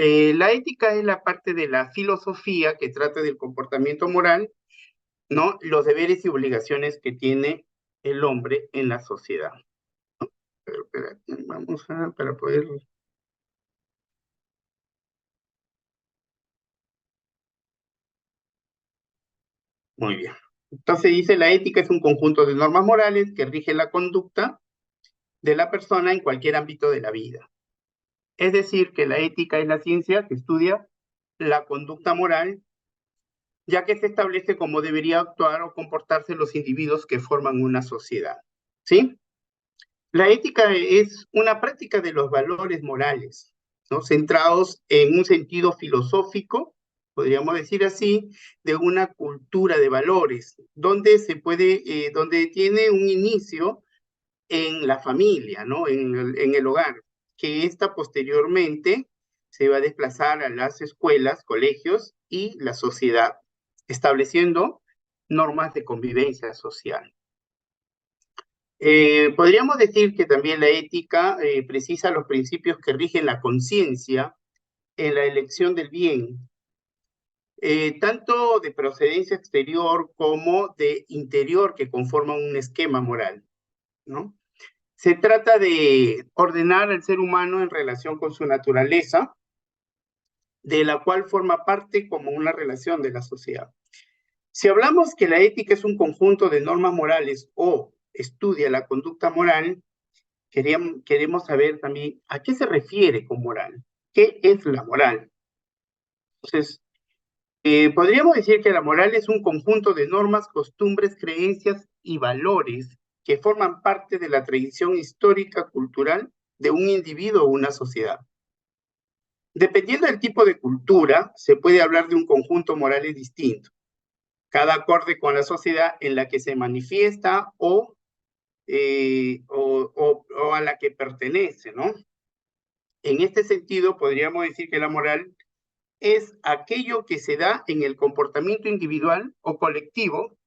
La ética es la parte de la filosofía que trata del comportamiento moral, ¿no? Los deberes y obligaciones que tiene el hombre en la sociedad. Pero, espérate, vamos a, para poder... Muy bien. Entonces dice, la ética es un conjunto de normas morales que rige la conducta de la persona en cualquier ámbito de la vida. Es decir, que la ética es la ciencia que estudia la conducta moral, ya que se establece cómo debería actuar o comportarse los individuos que forman una sociedad. ¿Sí? La ética es una práctica de los valores morales, ¿no? Centrados en un sentido filosófico, podríamos decir así, de una cultura de valores, donde se puede, donde tiene un inicio en la familia, ¿no? En el hogar, que esta posteriormente se va a desplazar a las escuelas, colegios y la sociedad, estableciendo normas de convivencia social. Podríamos decir que también la ética precisa los principios que rigen la conciencia en la elección del bien, tanto de procedencia exterior como de interior que conforman un esquema moral, ¿no? Se trata de ordenar al ser humano en relación con su naturaleza, de la cual forma parte como una relación de la sociedad. Si hablamos que la ética es un conjunto de normas morales o estudia la conducta moral, queremos saber también a qué se refiere con moral. ¿Qué es la moral? Entonces, podríamos decir que la moral es un conjunto de normas, costumbres, creencias y valores que forman parte de la tradición histórica, cultural de un individuo o una sociedad. Dependiendo del tipo de cultura, se puede hablar de un conjunto moral distinto, cada acorde con la sociedad en la que se manifiesta o a la que pertenece, ¿no? En este sentido, podríamos decir que la moral es aquello que se da en el comportamiento individual o colectivo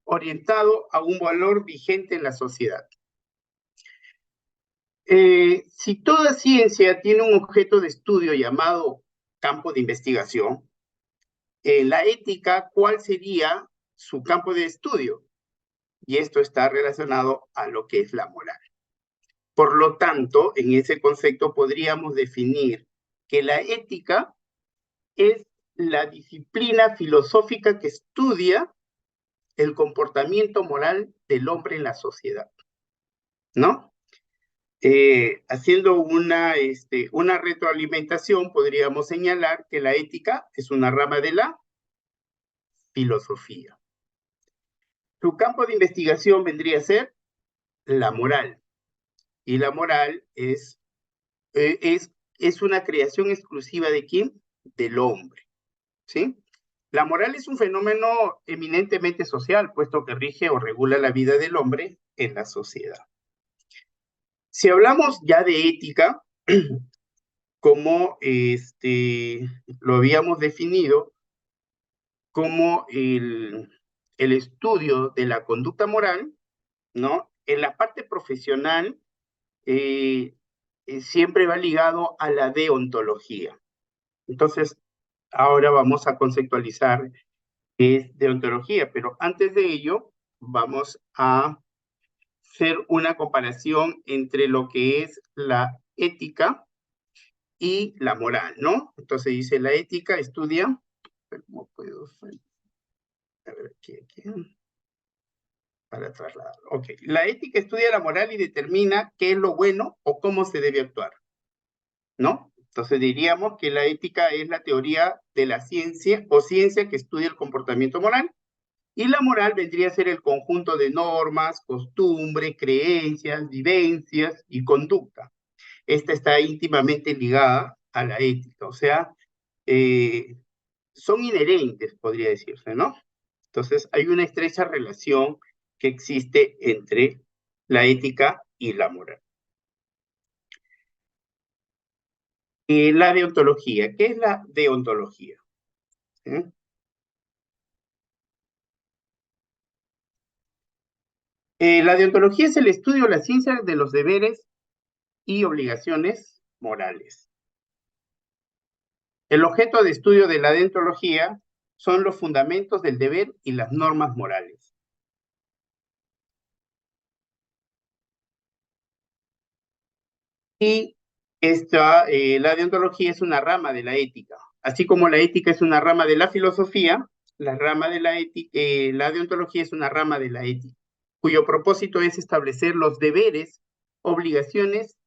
orientado a un valor vigente en la sociedad. Si toda ciencia tiene un objeto de estudio llamado campo de investigación, la ética, ¿cuál sería su campo de estudio? Y esto está relacionado a lo que es la moral. Por lo tanto, en ese concepto podríamos definir que la ética es la disciplina filosófica que estudia el comportamiento moral del hombre en la sociedad, ¿no? Haciendo una retroalimentación, podríamos señalar que la ética es una rama de la filosofía. Su campo de investigación vendría a ser la moral, y la moral es una creación exclusiva de quién? Del hombre, ¿sí? La moral es un fenómeno eminentemente social, puesto que rige o regula la vida del hombre en la sociedad. Si hablamos ya de ética, como lo habíamos definido como el estudio de la conducta moral, ¿no? En la parte profesional eh, siempre va ligado a la deontología. Entonces, ahora vamos a conceptualizar qué es deontología, pero antes de ello, vamos a hacer una comparación entre lo que es la ética y la moral, ¿no? Entonces dice, la ética estudia, ¿cómo puedo? A ver, aquí, para trasladar. Ok, la ética estudia la moral y determina qué es lo bueno o cómo se debe actuar, ¿no? Entonces diríamos que la ética es la teoría de la ciencia o ciencia que estudia el comportamiento moral, y la moral vendría a ser el conjunto de normas, costumbres, creencias, vivencias y conducta. Esta está íntimamente ligada a la ética, o sea, eh, son inherentes, podría decirse, ¿no? Entonces, hay una estrecha relación que existe entre la ética y la moral. La deontología, ¿qué es la deontología? ¿Eh? La deontología es el estudio, la ciencia de los deberes y obligaciones morales. El objeto de estudio de la deontología son los fundamentos del deber y las normas morales. Y la deontología es una rama de la ética. Así como la ética es una rama de la filosofía, la deontología es una rama de la ética, cuyo propósito es establecer los deberes, obligaciones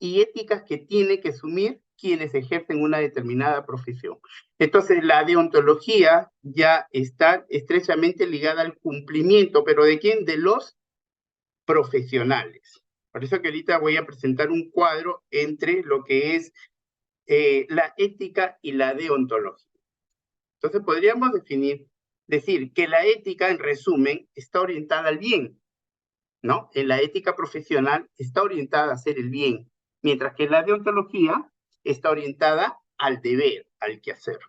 y éticas que tiene que asumir quienes ejercen una determinada profesión. Entonces, la deontología ya está estrechamente ligada al cumplimiento, pero ¿de quién? De los profesionales. Por eso que ahorita voy a presentar un cuadro entre lo que es la ética y la deontología. Entonces, podríamos decir que la ética, en resumen, está orientada al bien, ¿no? En la ética profesional está orientada a hacer el bien, mientras que la deontología está orientada al deber, al quehacer.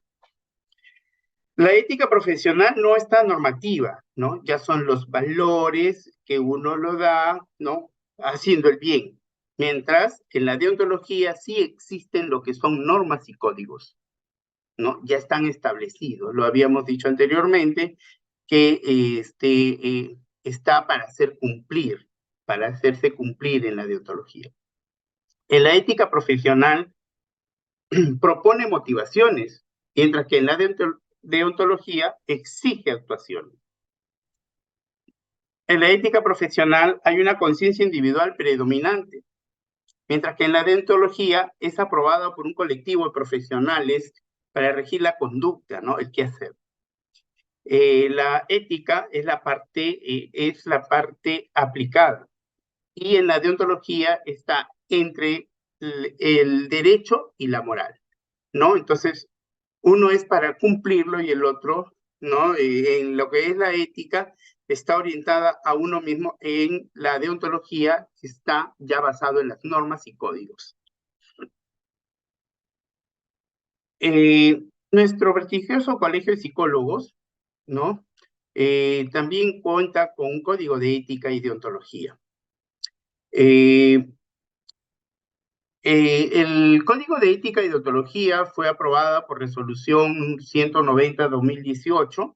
La ética profesional no está normativa, ¿no? Ya son los valores que uno lo da, ¿no? Haciendo el bien. Mientras en la deontología sí existen lo que son normas y códigos, ¿no? Ya están establecidos. Lo habíamos dicho anteriormente, que está para para hacerse cumplir en la deontología. En la ética profesional propone motivaciones, mientras que en la deontología exige actuaciones. En la ética profesional hay una conciencia individual predominante, mientras que en la deontología es aprobada por un colectivo de profesionales para regir la conducta, ¿no? El qué hacer. La ética es la parte aplicada, y en la deontología está entre el derecho y la moral, ¿no? Entonces, uno es para cumplirlo y el otro, ¿no? En lo que es la ética, está orientada a uno mismo. En la deontología está ya basado en las normas y códigos. Nuestro prestigioso Colegio de Psicólogos, ¿no? También cuenta con un código de ética y deontología. El Código de Ética y Deontología fue aprobada por resolución 190-2018,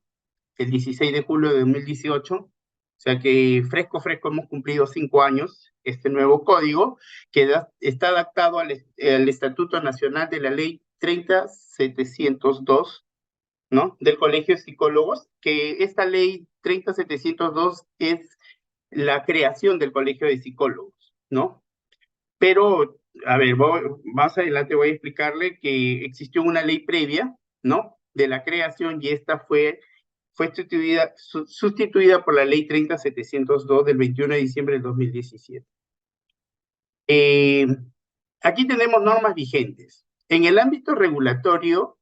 el 16 de julio de 2018, o sea que fresco, hemos cumplido 5 años, este nuevo código, que está adaptado al Estatuto Nacional de la Ley 30702, ¿no? Del Colegio de Psicólogos, que esta Ley 30702 es la creación del Colegio de Psicólogos, ¿no? Pero, a ver, más adelante voy a explicarle que existió una ley previa, ¿no? De la creación, y esta fue sustituida por la ley 30702 del 21 de diciembre del 2017. Aquí tenemos normas vigentes. En el ámbito regulatorio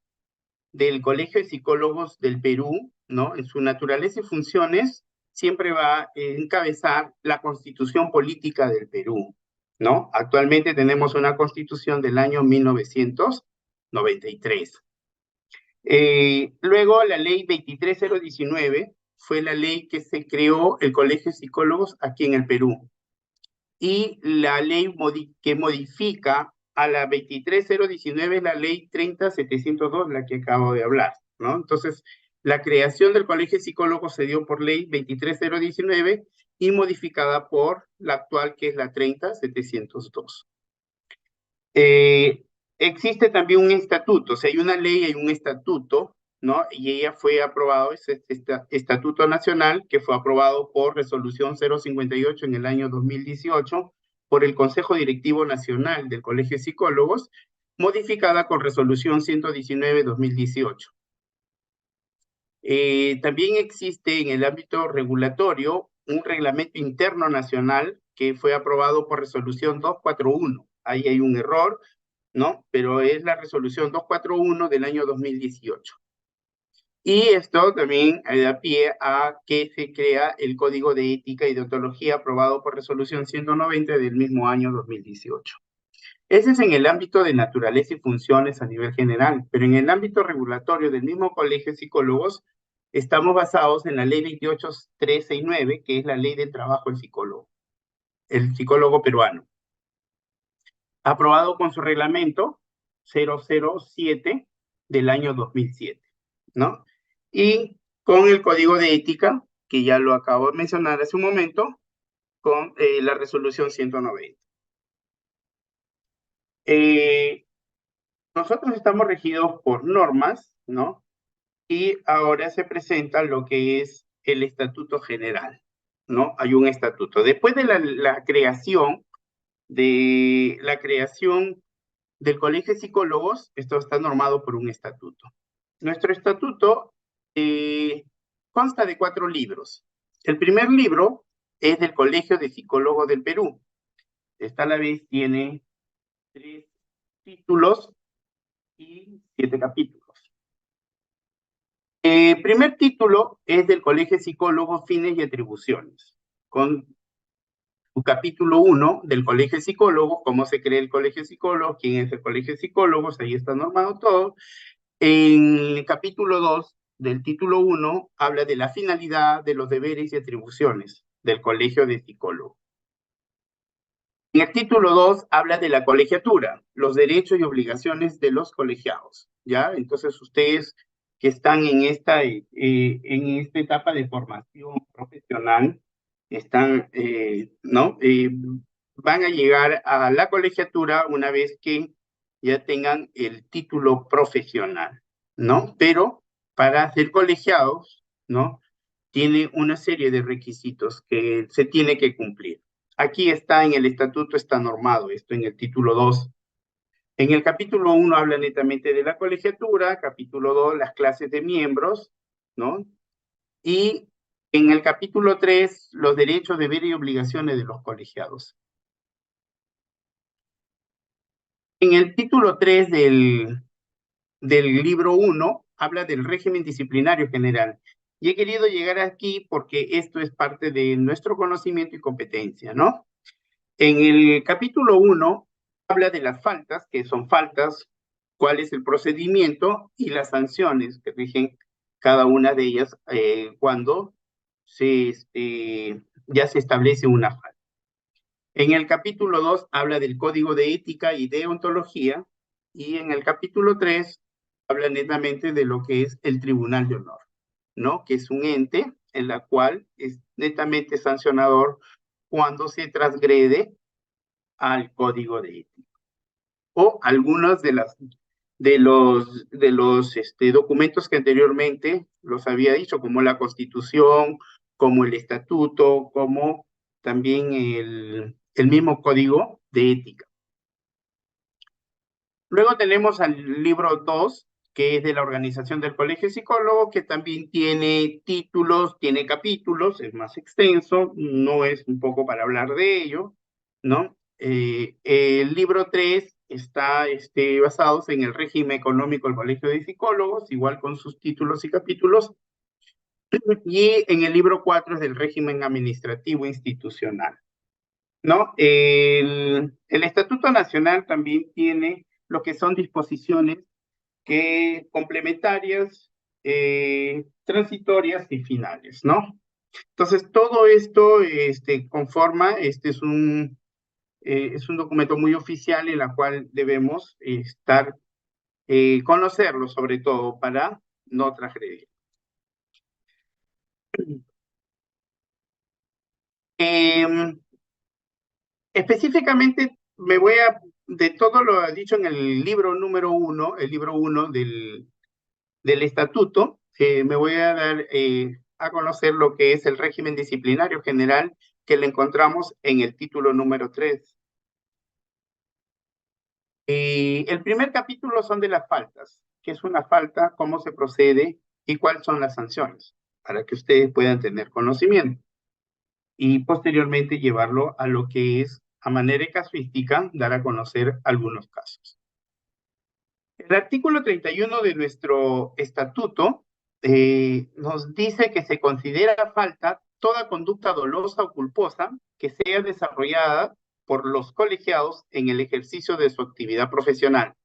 del Colegio de Psicólogos del Perú, ¿no? En su naturaleza y funciones, siempre va a encabezar la Constitución Política del Perú, ¿no? Actualmente tenemos una Constitución del año 1993. Luego, la ley 23019 fue la ley que se creó el Colegio de Psicólogos aquí en el Perú. Y la ley que modifica a la 23019 es la ley 30702, la que acabo de hablar, ¿no? Entonces, la creación del Colegio de Psicólogos se dio por ley 23019 y modificada por la actual, que es la 30702. Existe también un estatuto, o sea, hay una ley, hay un estatuto, ¿no? Y ella fue aprobado, es este Estatuto Nacional, que fue aprobado por resolución 058 en el año 2018 por el Consejo Directivo Nacional del Colegio de Psicólogos, modificada con resolución 119-2018. También existe en el ámbito regulatorio un reglamento interno nacional que fue aprobado por resolución 241. Ahí hay un error, ¿no? Pero es la resolución 241 del año 2018. Y esto también da pie a que se crea el Código de Ética y Deontología aprobado por resolución 190 del mismo año 2018. Ese es en el ámbito de naturaleza y funciones a nivel general, pero en el ámbito regulatorio del mismo Colegio de Psicólogos estamos basados en la ley 28369, que es la ley del trabajo del psicólogo, el psicólogo peruano, aprobado con su reglamento 007 del año 2007, ¿no? Y con el Código de Ética, que ya lo acabo de mencionar hace un momento, con la resolución 190. Nosotros estamos regidos por normas, ¿no? Y ahora se presenta lo que es el Estatuto General, ¿no? Hay un estatuto. Después de la creación del Colegio de Psicólogos, esto está normado por un estatuto. Nuestro estatuto consta de 4 libros. El primer libro es del Colegio de Psicólogos del Perú. Esta a la vez tiene 3 títulos y 7 capítulos. El primer título es del Colegio de Psicólogos, Fines y Atribuciones, con su capítulo 1 del Colegio de Psicólogos, cómo se crea el Colegio de Psicólogos, quién es el Colegio de Psicólogos, ahí está normado todo. En el capítulo 2 del título 1 habla de la finalidad, de los deberes y atribuciones del Colegio de Psicólogos. En el título 2 habla de la colegiatura, los derechos y obligaciones de los colegiados, ¿ya? Entonces ustedes que están en esta etapa de formación profesional, ¿no? Van a llegar a la colegiatura una vez que ya tengan el título profesional, ¿no? Pero para ser colegiados, ¿no? Tiene una serie de requisitos que se tiene que cumplir. Aquí está en el estatuto, está normado esto en el título 2. En el capítulo 1 habla netamente de la colegiatura, capítulo 2 las clases de miembros, ¿no? Y en el capítulo 3 los derechos, deberes y obligaciones de los colegiados. En el título 3 del libro 1 habla del régimen disciplinario general. Y he querido llegar aquí porque esto es parte de nuestro conocimiento y competencia, ¿no? En el capítulo 1 habla de las faltas, que son faltas, cuál es el procedimiento y las sanciones que rigen cada una de ellas cuando ya se establece una falta. En el capítulo 2 habla del código de ética y deontología, y en el capítulo 3 habla netamente de lo que es el Tribunal de Honor, ¿no? Que es un ente en la cual es netamente sancionador cuando se transgrede al código de ética. O algunos de los documentos que anteriormente los había dicho, como la Constitución, como el Estatuto, como también el mismo código de ética. Luego tenemos al libro 2, que es de la organización del Colegio de Psicólogos, que también tiene títulos, tiene capítulos, es más extenso, no es un poco para hablar de ello, ¿no? El libro 3 está basado en el régimen económico del Colegio de Psicólogos, igual con sus títulos y capítulos, y en el libro 4 es del régimen administrativo institucional, ¿no? El Estatuto Nacional también tiene lo que son disposiciones complementarias, transitorias y finales, ¿no? Entonces, todo esto conforma, es un documento muy oficial en el cual debemos conocerlo, sobre todo para no transgredir. Específicamente, de todo lo dicho en el libro número 1, el libro 1 del estatuto, me voy a dar a conocer lo que es el régimen disciplinario general que le encontramos en el título número 3. El primer capítulo son de las faltas, qué es una falta, cómo se procede y cuáles son las sanciones, para que ustedes puedan tener conocimiento y posteriormente llevarlo a lo que es, a manera de casuística, dar a conocer algunos casos. El artículo 31 de nuestro estatuto nos dice que se considera falta toda conducta dolosa o culposa que sea desarrollada por los colegiados en el ejercicio de su actividad profesional,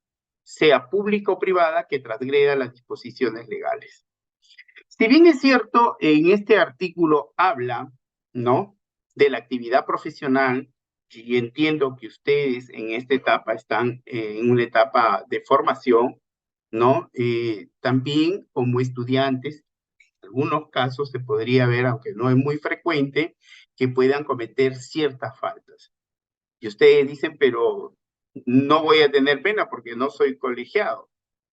sea pública o privada, que transgreda las disposiciones legales. Si bien es cierto, en este artículo habla, ¿no?, de la actividad profesional, y entiendo que ustedes en esta etapa están en una etapa de formación, ¿no? También como estudiantes, en algunos casos se podría ver, aunque no es muy frecuente, que puedan cometer ciertas faltas. Y ustedes dicen, pero no voy a tener pena porque no soy colegiado,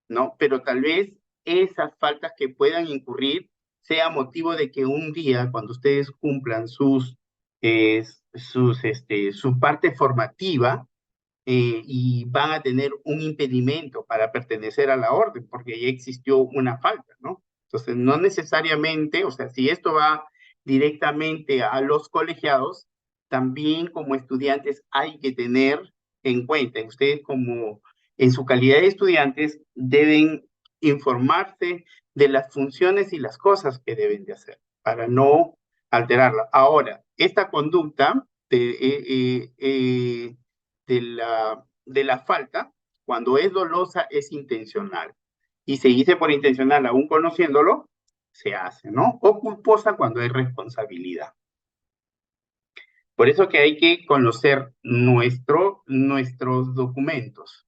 ¿no? Pero tal vez esas faltas que puedan incurrir sea motivo de que un día, cuando ustedes cumplan su parte formativa, y van a tener un impedimento para pertenecer a la orden, porque ya existió una falta, ¿no? Entonces, no necesariamente, o sea, si esto va directamente a los colegiados, también como estudiantes hay que tener en cuenta, ustedes como en su calidad de estudiantes deben informarse de las funciones y las cosas que deben de hacer para no alterarla. Ahora, esta conducta de la falta, cuando es dolosa, es intencional. Y se dice por intencional, aún conociéndolo, se hace, ¿no? O culposa cuando hay responsabilidad. Por eso que hay que conocer nuestros documentos.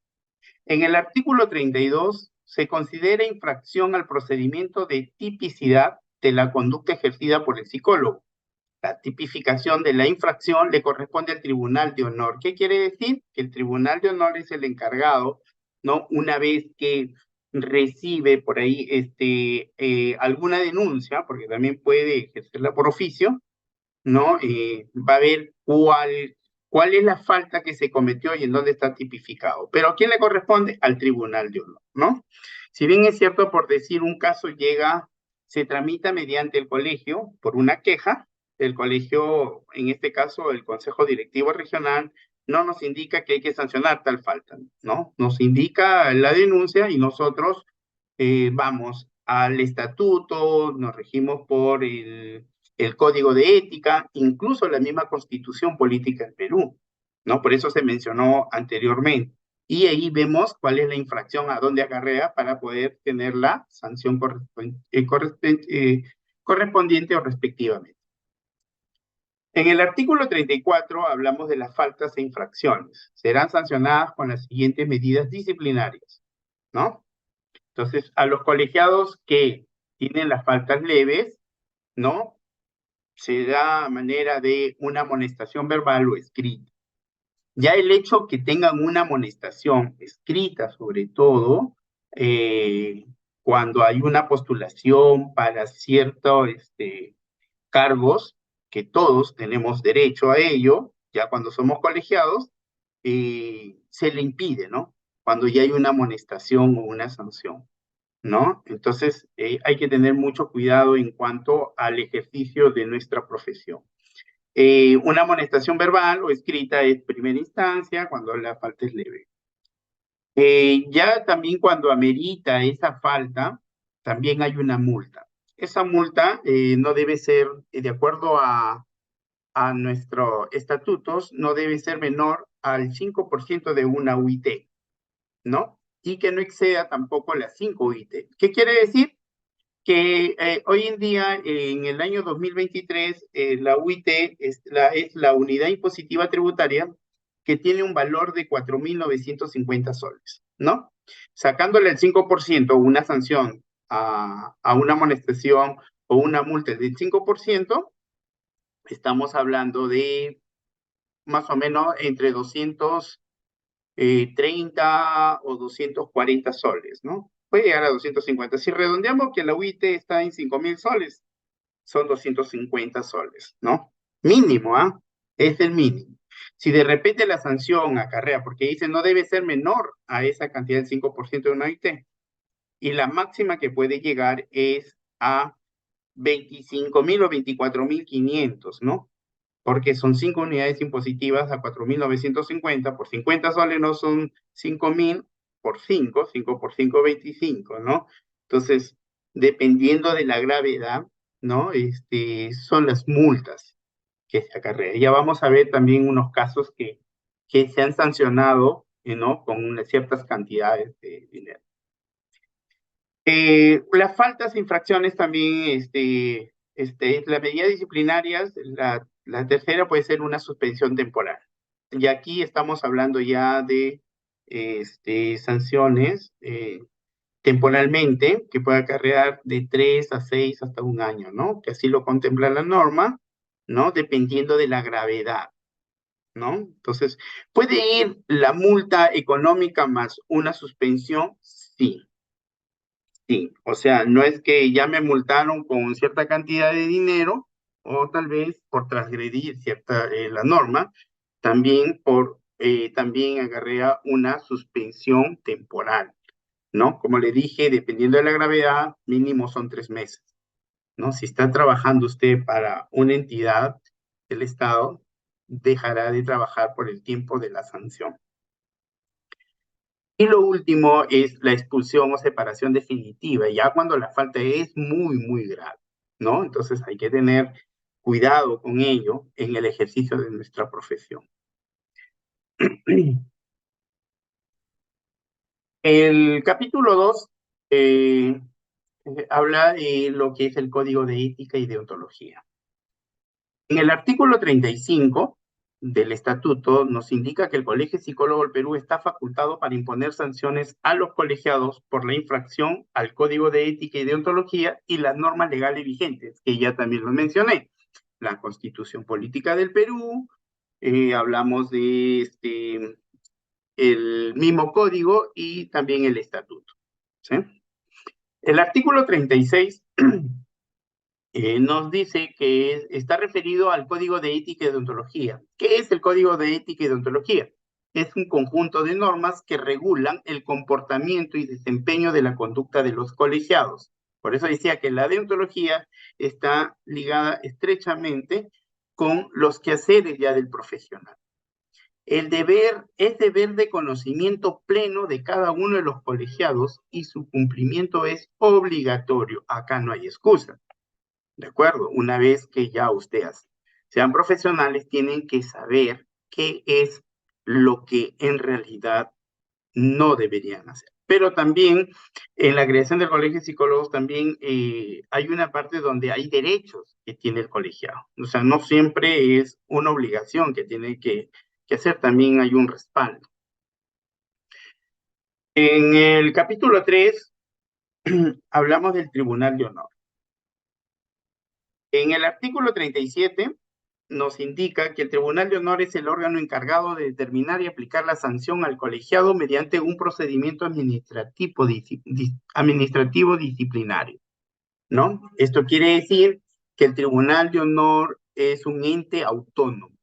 En el artículo 32 se considera infracción al procedimiento de tipicidad de la conducta ejercida por el psicólogo. La tipificación de la infracción le corresponde al Tribunal de Honor. ¿Qué quiere decir? Que el Tribunal de Honor es el encargado, ¿no? Una vez que recibe por ahí alguna denuncia, porque también puede ejercerla por oficio, ¿no? Va a ver cuál es la falta que se cometió y en dónde está tipificado. Pero ¿a quién le corresponde? Al Tribunal de Honor, ¿no? Si bien es cierto, por decir un caso se tramita mediante el colegio por una queja, el colegio, en este caso el Consejo Directivo Regional, no nos indica que hay que sancionar tal falta, ¿no? Nos indica la denuncia y nosotros vamos al estatuto, nos regimos por el código de ética, incluso la misma constitución política en Perú, ¿no? Por eso se mencionó anteriormente. Y ahí vemos cuál es la infracción, a dónde acarrea para poder tener la sanción correspondiente o respectivamente. En el artículo 34 hablamos de las faltas e infracciones. Serán sancionadas con las siguientes medidas disciplinarias, ¿no? Entonces, a los colegiados que tienen las faltas leves, ¿no? Se da manera de una amonestación verbal o escrita. Ya el hecho que tengan una amonestación escrita, sobre todo, cuando hay una postulación para ciertos cargos, que todos tenemos derecho a ello, ya cuando somos colegiados, se le impide, ¿no? Cuando ya hay una amonestación o una sanción, ¿no? Entonces, hay que tener mucho cuidado en cuanto al ejercicio de nuestra profesión. Una amonestación verbal o escrita es primera instancia cuando la falta es leve. Ya también cuando amerita esa falta, también hay una multa. Esa multa no debe ser, de acuerdo a nuestros estatutos, no debe ser menor al 5% de una UIT, ¿no? Y que no exceda tampoco las 5 UIT. ¿Qué quiere decir? Que hoy en día, en el año 2023, la UIT es la unidad impositiva tributaria que tiene un valor de 4.950 soles, ¿no? Sacándole el 5%, una sanción a una amonestación o una multa del 5%, estamos hablando de más o menos entre 230 o 240 soles, ¿no? Puede llegar a 250. Si redondeamos que la UIT está en 5.000 soles, son 250 soles, ¿no? Mínimo, ¿ah? Es el mínimo. Si de repente la sanción acarrea, porque dice no debe ser menor a esa cantidad del 5% de una UIT, y la máxima que puede llegar es a 25.000 o 24.500, ¿no? Porque son 5 unidades impositivas a 4.950, por 50 soles no son 5.000, por 5 por 5, 25, ¿no? Entonces, dependiendo de la gravedad, ¿no? Son las multas que se acarrean. Ya vamos a ver también unos casos que se han sancionado, ¿no? Con ciertas cantidades de dinero. Las faltas e infracciones también, las medidas disciplinarias, la tercera puede ser una suspensión temporal. Y aquí estamos hablando ya de sanciones temporalmente, que puede acarrear de 3 a 6 hasta un año, ¿no? Que así lo contempla la norma, ¿no? Dependiendo de la gravedad, ¿no? Entonces, ¿puede ir la multa económica más una suspensión? Sí, sí. O sea, no es que ya me multaron con cierta cantidad de dinero o tal vez por transgredir cierta la norma, también acarrea una suspensión temporal, ¿no? Como le dije, dependiendo de la gravedad, mínimo son 3 meses, ¿no? Si está trabajando usted para una entidad del Estado, dejará de trabajar por el tiempo de la sanción. Y lo último es la expulsión o separación definitiva, ya cuando la falta es muy, muy grave, ¿no? Entonces hay que tener cuidado con ello en el ejercicio de nuestra profesión. El capítulo 2 habla de lo que es el Código de Ética y Deontología. En el artículo 35 del estatuto nos indica que el Colegio de Psicólogos del Perú está facultado para imponer sanciones a los colegiados por la infracción al Código de Ética y Deontología y las normas legales vigentes, que ya también lo mencioné. La Constitución Política del Perú, hablamos de el mismo código y también el estatuto, ¿sí? El artículo 36 nos dice que está referido al Código de Ética y Deontología. ¿Qué es el Código de Ética y Deontología? Es un conjunto de normas que regulan el comportamiento y desempeño de la conducta de los colegiados. Por eso decía que la deontología está ligada estrechamente con los quehaceres ya del profesional. El deber es deber de conocimiento pleno de cada uno de los colegiados y su cumplimiento es obligatorio. Acá no hay excusa. ¿De acuerdo? Una vez que ya ustedes sean profesionales, tienen que saber qué es lo que en realidad no deberían hacer. Pero también en la creación del Colegio de Psicólogos también hay una parte donde hay derechos que tiene el colegiado. O sea, no siempre es una obligación que tiene que hacer, también hay un respaldo. En el capítulo 3 hablamos del Tribunal de Honor. En el artículo 37 nos indica que el Tribunal de Honor es el órgano encargado de determinar y aplicar la sanción al colegiado mediante un procedimiento administrativo disciplinario, ¿no? Esto quiere decir que el Tribunal de Honor es un ente autónomo,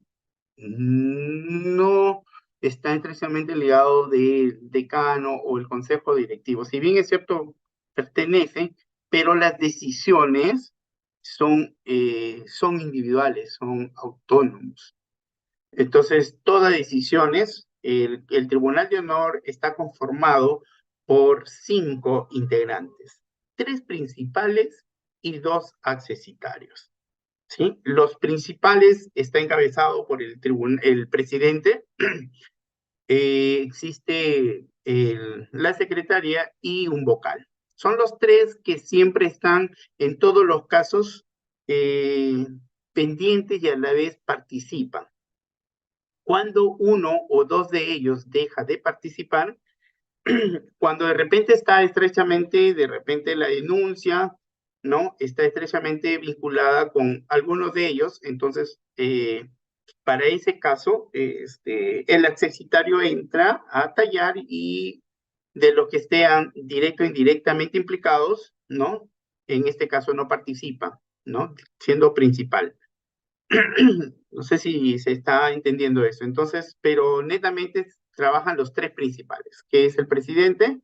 no está estrechamente ligado del decano o el consejo directivo. Si bien es cierto, pertenece, pero las decisiones son individuales, son autónomos. Entonces, todas decisiones, el Tribunal de Honor está conformado por 5 integrantes, 3 principales y 2 accesitarios. ¿Sí? Los principales está encabezado por el presidente, existe la secretaria y un vocal. Son los 3 que siempre están en todos los casos eh, pendientes y a la vez participan. Cuando uno o dos de ellos deja de participar, cuando de repente está estrechamente, de repente la denuncia, ¿no? Está estrechamente vinculada con algunos de ellos, entonces, para ese caso, el accesitario entra a tallar y de los que estén directo o indirectamente implicados, ¿no? En este caso no participa, ¿no? Siendo principal. No sé si se está entendiendo eso. Entonces, pero netamente trabajan los 3 principales, que es el presidente,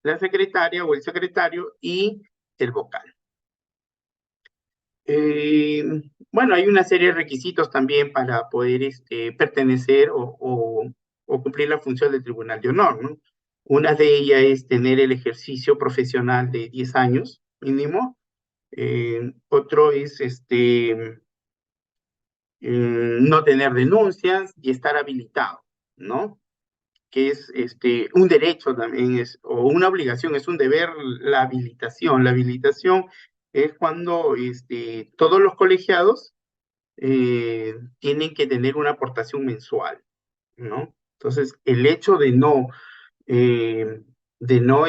la secretaria o el secretario y el vocal. Bueno, hay una serie de requisitos también para poder pertenecer o cumplir la función del Tribunal de Honor, ¿no? Una de ellas es tener el ejercicio profesional de 10 años mínimo. Otro es no tener denuncias y estar habilitado, ¿no? Que es un derecho también, o una obligación, es un deber la habilitación. La habilitación es cuando todos los colegiados tienen que tener una aportación mensual, ¿no? Entonces, el hecho de no, eh, de no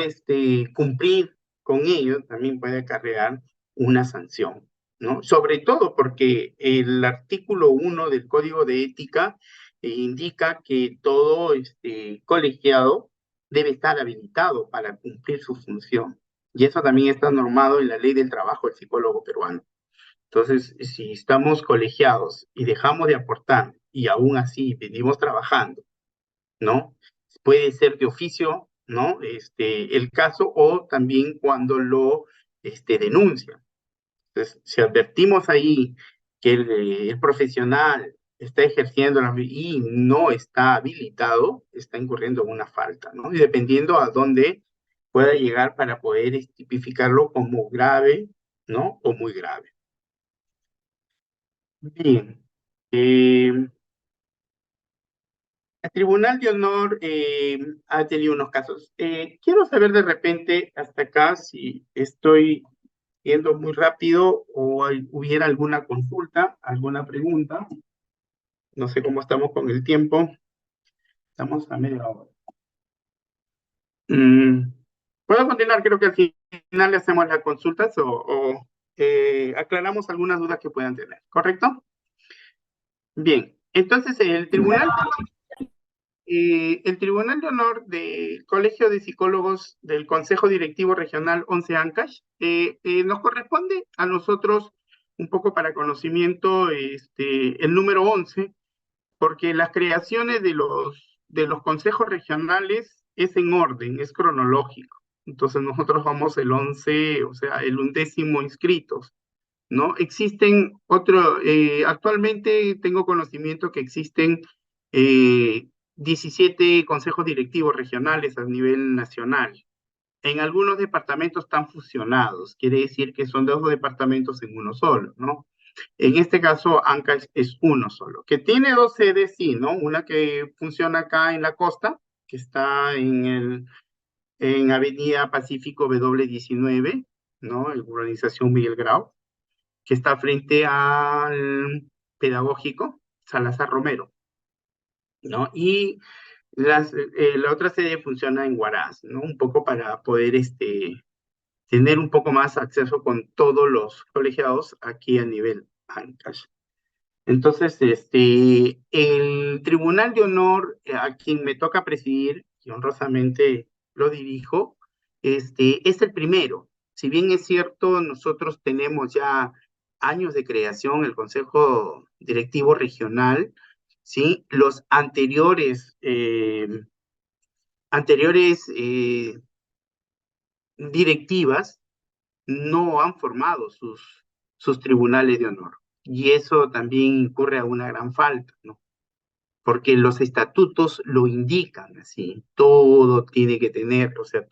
cumplir con ello también puede acarrear una sanción, ¿no? Sobre todo porque el artículo 1 del Código de Ética indica que todo colegiado debe estar habilitado para cumplir su función. Y eso también está normado en la Ley del Trabajo del Psicólogo Peruano. Entonces, si estamos colegiados y dejamos de aportar y aún así venimos trabajando, ¿no? Puede ser de oficio, ¿no? El caso o también cuando lo denuncia. Entonces, si advertimos ahí que el profesional está ejerciendo y no está habilitado, está incurriendo en una falta, ¿no? Y dependiendo a dónde pueda llegar para poder tipificarlo como grave, ¿no? O muy grave. Bien. Eh, el Tribunal de Honor ha tenido unos casos. Quiero saber de repente hasta acá si estoy yendo muy rápido o hubiera alguna consulta, alguna pregunta. No sé cómo estamos con el tiempo. Estamos a media hora. Mm, ¿Puedo continuar? Creo que al final le hacemos las consultas o aclaramos algunas dudas que puedan tener. ¿Correcto? Bien. Entonces, el Tribunal de Honor del Colegio de Psicólogos del Consejo Directivo Regional 11 Ancash nos corresponde a nosotros, un poco para conocimiento, el número 11, porque las creaciones de los consejos regionales es en orden, es cronológico. Entonces nosotros vamos el 11, o sea, el 11º inscritos, ¿no? Actualmente tengo conocimiento que existen eh, 17 consejos directivos regionales a nivel nacional. En algunos departamentos están fusionados, quiere decir que son dos departamentos en uno solo, ¿no? En este caso, Ancash es uno solo, que tiene dos sedes, sí, ¿no? Una que funciona acá en la costa, que está en Avenida Pacífico W19, ¿no? En urbanización Miguel Grau, que está frente al pedagógico Salazar Romero, ¿no? Y la otra sede funciona en Huaraz, ¿no? Un poco para poder tener un poco más acceso con todos los colegiados aquí a nivel Ancash. Entonces, el Tribunal de Honor a quien me toca presidir, y honrosamente lo dirijo, es el primero. Si bien es cierto, nosotros tenemos ya años de creación, el Consejo Directivo Regional, ¿sí? Los anteriores directivas no han formado sus tribunales de honor. Y eso también incurre a una gran falta, ¿no? Porque los estatutos lo indican, así, todo tiene que tener, o sea,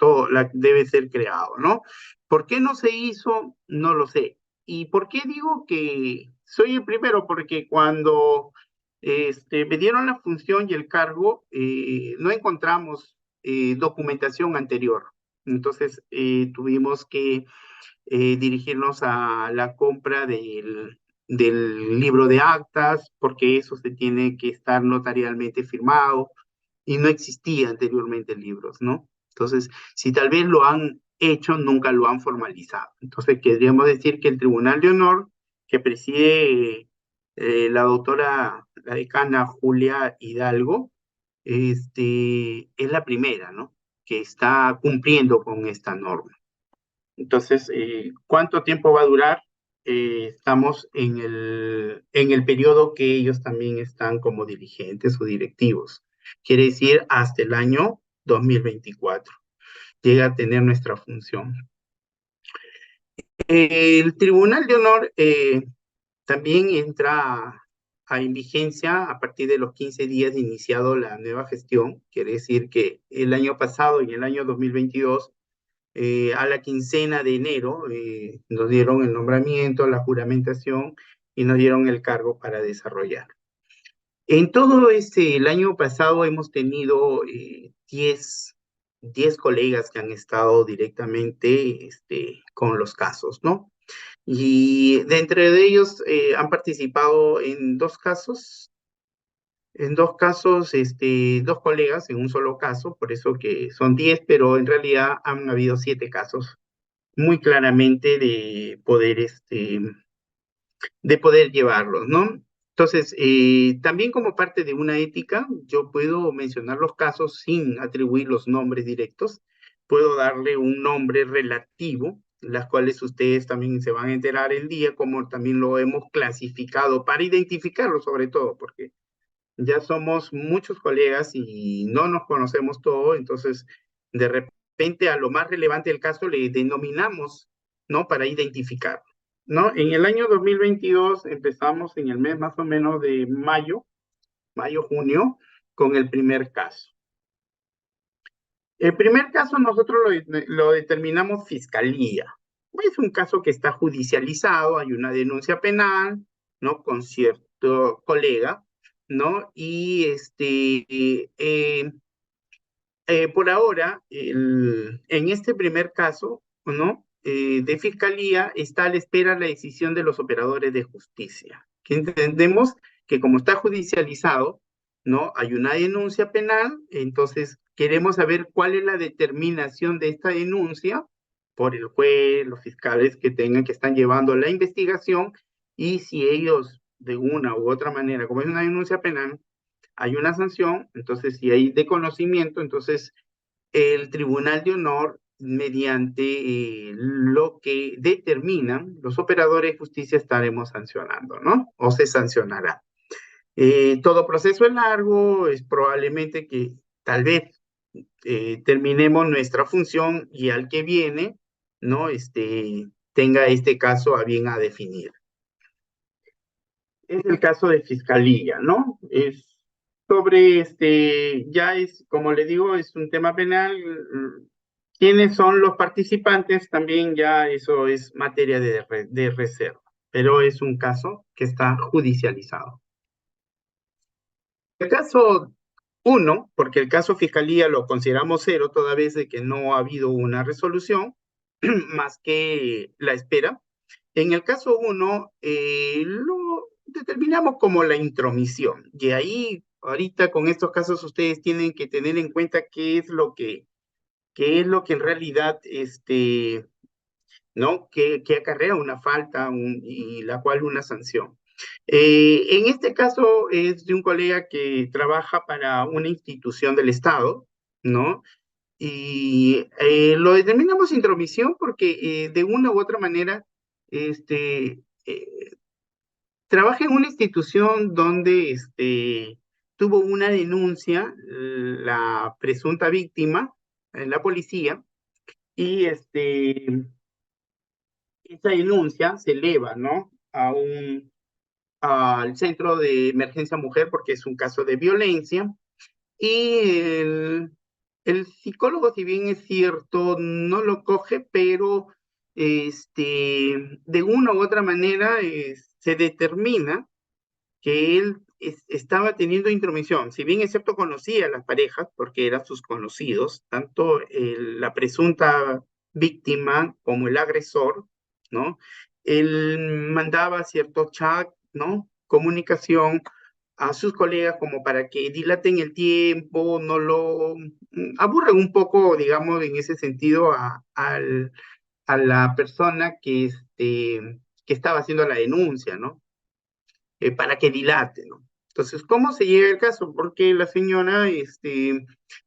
debe ser creado, ¿no? ¿Por qué no se hizo? No lo sé. ¿Y por qué digo que soy el primero? Porque cuando me dieron la función y el cargo, no encontramos documentación anterior. Entonces, tuvimos que dirigirnos a la compra del libro de actas, porque eso se tiene que estar notarialmente firmado y no existía anteriormente libros, ¿no? Entonces, si tal vez lo han hecho, nunca lo han formalizado. Entonces, querríamos decir que el Tribunal de Honor que preside la doctora, la decana Julia Hidalgo, es la primera, ¿no? Que está cumpliendo con esta norma. Entonces, ¿cuánto tiempo va a durar? Estamos en el periodo que ellos también están como dirigentes o directivos. Quiere decir hasta el año 2024. Llega a tener nuestra función. El Tribunal de Honor también entra en vigencia a partir de los 15 días de iniciado la nueva gestión. Quiere decir que el año pasado, en el año 2022, a la quincena de enero nos dieron el nombramiento, la juramentación y nos dieron el cargo para desarrollar. En todo el año pasado hemos tenido 10 colegas que han estado directamente con los casos, ¿no? Y de entre ellos han participado en 2 casos En dos casos, dos colegas en un solo caso, por eso que son 10, pero en realidad han habido 7 casos muy claramente de poder llevarlos, ¿no? Entonces, también como parte de una ética, yo puedo mencionar los casos sin atribuir los nombres directos, puedo darle un nombre relativo, las cuales ustedes también se van a enterar el día, como también lo hemos clasificado para identificarlo sobre todo, porque ya somos muchos colegas y no nos conocemos todo, entonces de repente a lo más relevante del caso le denominamos, ¿no? Para identificar, ¿no? En el año 2022 empezamos en el mes más o menos de junio, con el primer caso. El primer caso nosotros lo determinamos fiscalía. Es un caso que está judicializado, hay una denuncia penal, ¿no? Con cierto colega, ¿no? Y por ahora, en este primer caso, ¿no? De fiscalía está a la espera la decisión de los operadores de justicia. Que entendemos que como está judicializado, ¿no? Hay una denuncia penal, entonces queremos saber cuál es la determinación de esta denuncia por el juez, los fiscales que están llevando la investigación, y si ellos de una u otra manera, como es una denuncia penal, hay una sanción, entonces si hay de conocimiento, entonces el Tribunal de Honor, mediante lo que determinan los operadores de justicia, estaremos sancionando, ¿no? O se sancionará. Todo proceso es largo, es probablemente que tal vez terminemos nuestra función y al que viene, ¿no? Tenga este caso a bien a definir. Es el caso de fiscalía, ¿no? Es sobre ya es, como le digo, es un tema penal. ¿Quiénes son los participantes? También ya eso es materia de reserva, pero es un caso que está judicializado. El caso uno, porque el caso fiscalía lo consideramos cero, toda vez de que no ha habido una resolución, más que la espera. En el caso uno, lo determinamos como la intromisión. Y ahí, ahorita con estos casos, ustedes tienen que tener en cuenta qué es lo que en realidad, ¿no? Que acarrea una falta y la cual una sanción. En este caso es de un colega que trabaja para una institución del Estado, ¿no? Y lo denominamos intromisión porque de una u otra manera trabaja en una institución donde tuvo una denuncia la presunta víctima en la policía, y esa denuncia se eleva, ¿no? Al centro de emergencia mujer porque es un caso de violencia. Y el psicólogo, si bien es cierto, no lo coge, pero de una u otra manera se determina que él estaba teniendo intromisión. Si bien es cierto, conocía a las parejas porque eran sus conocidos, tanto la presunta víctima como el agresor, ¿no? Él mandaba cierto chat, ¿no? Comunicación a sus colegas como para que dilaten el tiempo, no lo aburran un poco, digamos, en ese sentido a la persona que estaba haciendo la denuncia, ¿no? Para que dilate, ¿no? Entonces, ¿cómo se llega el caso? Porque la señora,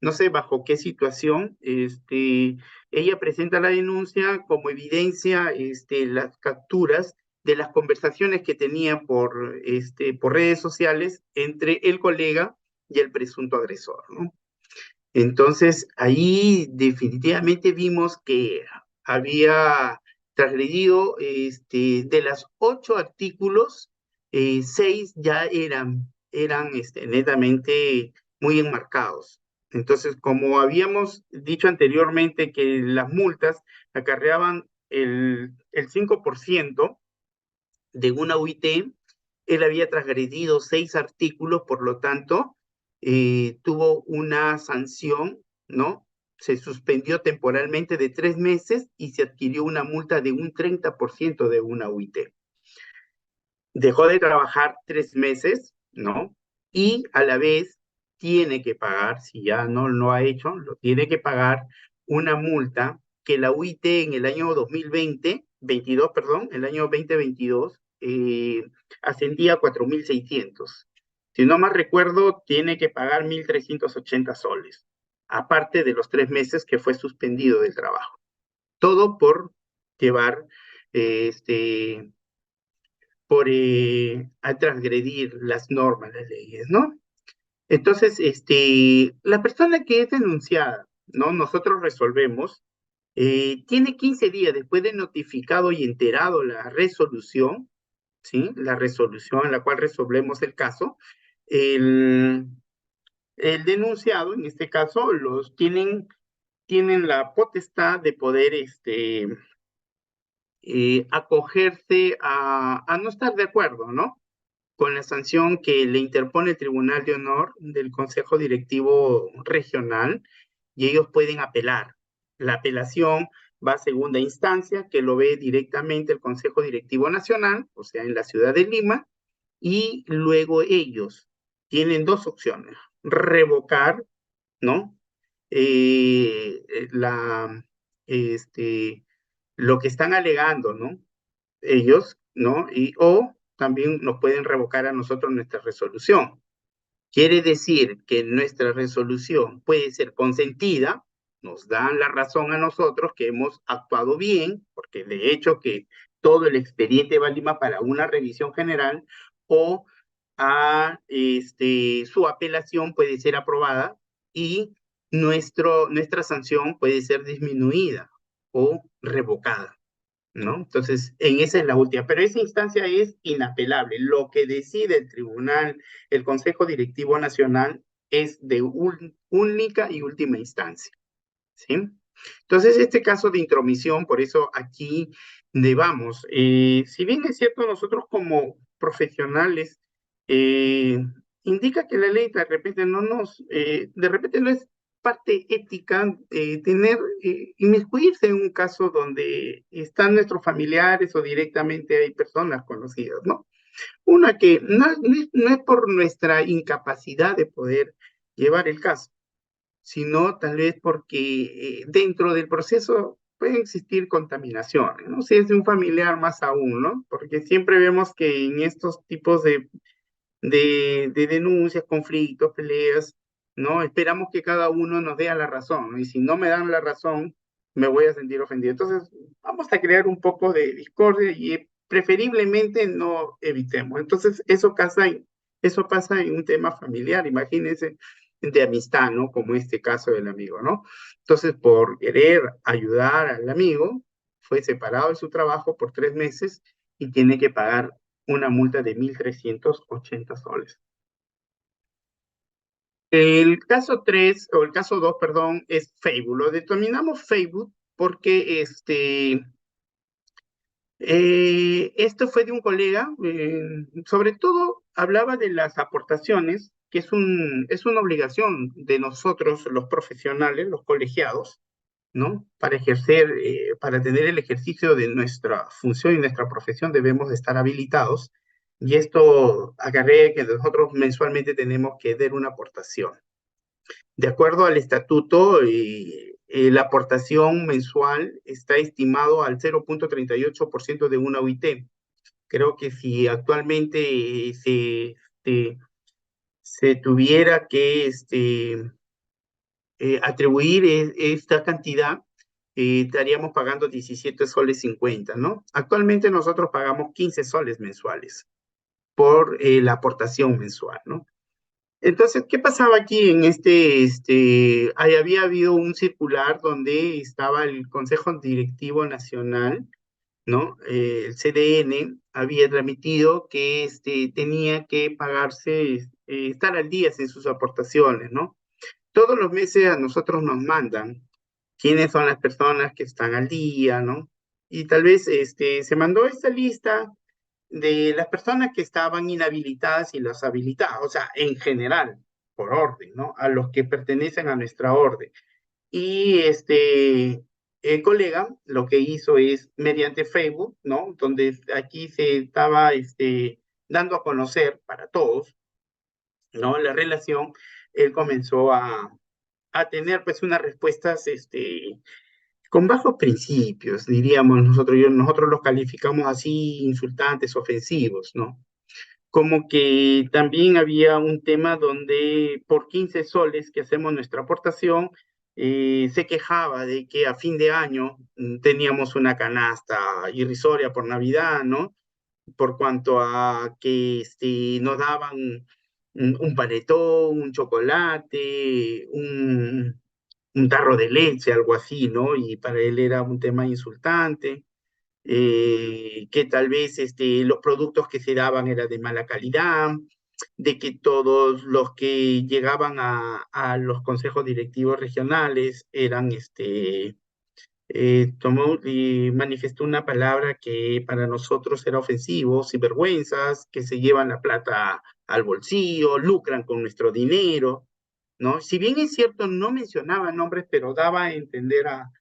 no sé bajo qué situación, ella presenta la denuncia como evidencia, las capturas de las conversaciones que tenía por redes sociales entre el colega y el presunto agresor, ¿no? Entonces, ahí definitivamente vimos que había transgredido, de las 8 artículos, 6 ya eran netamente muy enmarcados. Entonces, como habíamos dicho anteriormente que las multas acarreaban el 5% de una UIT, él había transgredido 6 artículos, por lo tanto, tuvo una sanción, ¿no? Se suspendió temporalmente de 3 meses y se adquirió una multa de un 30% de una UIT. Dejó de trabajar 3 meses, ¿no? y a la vez tiene que pagar, si ya no lo ha hecho, lo tiene que pagar una multa que la UIT en el año 2022, perdón, el año 2022, ascendía a 4.600. Si no más recuerdo, tiene que pagar 1.380 soles, aparte de los 3 meses que fue suspendido del trabajo. Todo por llevar, por a transgredir las normas, las leyes, ¿no? Entonces, la persona que es denunciada, ¿no? Nosotros resolvemos, tiene 15 días después de notificado y enterado la resolución, ¿sí? La resolución en la cual resolvemos el caso, el, el denunciado, en este caso, tienen la potestad de poder, acogerse a no estar de acuerdo, ¿no? Con la sanción que le interpone el Tribunal de Honor del Consejo Directivo Regional, y ellos pueden apelar. La apelación va a segunda instancia, que lo ve directamente el Consejo Directivo Nacional, o sea, en la ciudad de Lima, y luego ellos tienen dos opciones: revocar, ¿no? La, este, lo que están alegando, ¿no? Ellos, ¿no? O también nos pueden revocar a nosotros nuestra resolución. Quiere decir que nuestra resolución puede ser consentida, nos dan la razón a nosotros que hemos actuado bien, porque de hecho que todo el expediente va a Lima para una revisión general, o su apelación puede ser aprobada y nuestra sanción puede ser disminuida o revocada, ¿no? Entonces, en esa es la última, pero esa instancia es inapelable. Lo que decide el tribunal, el Consejo Directivo Nacional, es de única y última instancia, ¿sí? Entonces, este caso de intromisión, por eso aquí vamos. Si bien es cierto, nosotros como profesionales, eh, indica que la ley de repente no es parte ética, inmiscuirse en un caso donde están nuestros familiares o directamente hay personas conocidas, ¿no? Una que no es por nuestra incapacidad de poder llevar el caso, sino tal vez porque dentro del proceso pueden existir contaminaciones, ¿no? Si es de un familiar, más aún, ¿no? Porque siempre vemos que en estos tipos de denuncias, conflictos, peleas, ¿no? Esperamos que cada uno nos dé la razón, ¿no? Y si no me dan la razón, me voy a sentir ofendido. Entonces, vamos a crear un poco de discordia y preferiblemente no evitemos. Entonces, eso pasa en un tema familiar, imagínense, de amistad, ¿no? Como este caso del amigo, ¿no? Entonces, por querer ayudar al amigo, fue separado de su trabajo por 3 meses y tiene que pagar una multa de 1.380 soles. El caso 3 o el caso 2, perdón, es Facebook. Lo determinamos Facebook porque esto fue de un colega, sobre todo hablaba de las aportaciones, que es una obligación de nosotros, los profesionales, los colegiados, ¿no? Para tener el ejercicio de nuestra función y nuestra profesión debemos de estar habilitados, y esto acarrea que nosotros mensualmente tenemos que dar una aportación. De acuerdo al estatuto, la aportación mensual está estimado al 0,38% de una UIT. Creo que si actualmente se tuviera que atribuir esta cantidad, estaríamos pagando 17 soles 50, ¿no? Actualmente nosotros pagamos 15 soles mensuales por la aportación mensual, ¿no? Entonces, ¿qué pasaba aquí en había habido un circular donde estaba el Consejo Directivo Nacional, ¿no? El CDN había transmitido que tenía que pagarse, estar al día en sus aportaciones, ¿no? Todos los meses a nosotros nos mandan quiénes son las personas que están al día, ¿no? Y tal vez se mandó esta lista de las personas que estaban inhabilitadas y las habilitadas, o sea, en general, por orden, ¿no? A los que pertenecen a nuestra orden. Y el colega lo que hizo es, mediante Facebook, ¿no? Donde aquí se estaba dando a conocer para todos, ¿no? La relación, él comenzó a tener pues unas respuestas con bajos principios, diríamos nosotros. Nosotros los calificamos así, insultantes, ofensivos, ¿no? Como que también había un tema donde por 15 soles que hacemos nuestra aportación, se quejaba de que a fin de año teníamos una canasta irrisoria por Navidad, ¿no? Por cuanto a que nos daban un panetón, un chocolate, un tarro de leche, algo así, ¿no? Y para él era un tema insultante, que tal vez los productos que se daban eran de mala calidad, de que todos los que llegaban a los consejos directivos regionales eran, tomó y manifestó una palabra que para nosotros era ofensivo: sinvergüenzas, que se llevan la plata al bolsillo, lucran con nuestro dinero, ¿no? Si bien es cierto, no mencionaba nombres, pero daba a entender a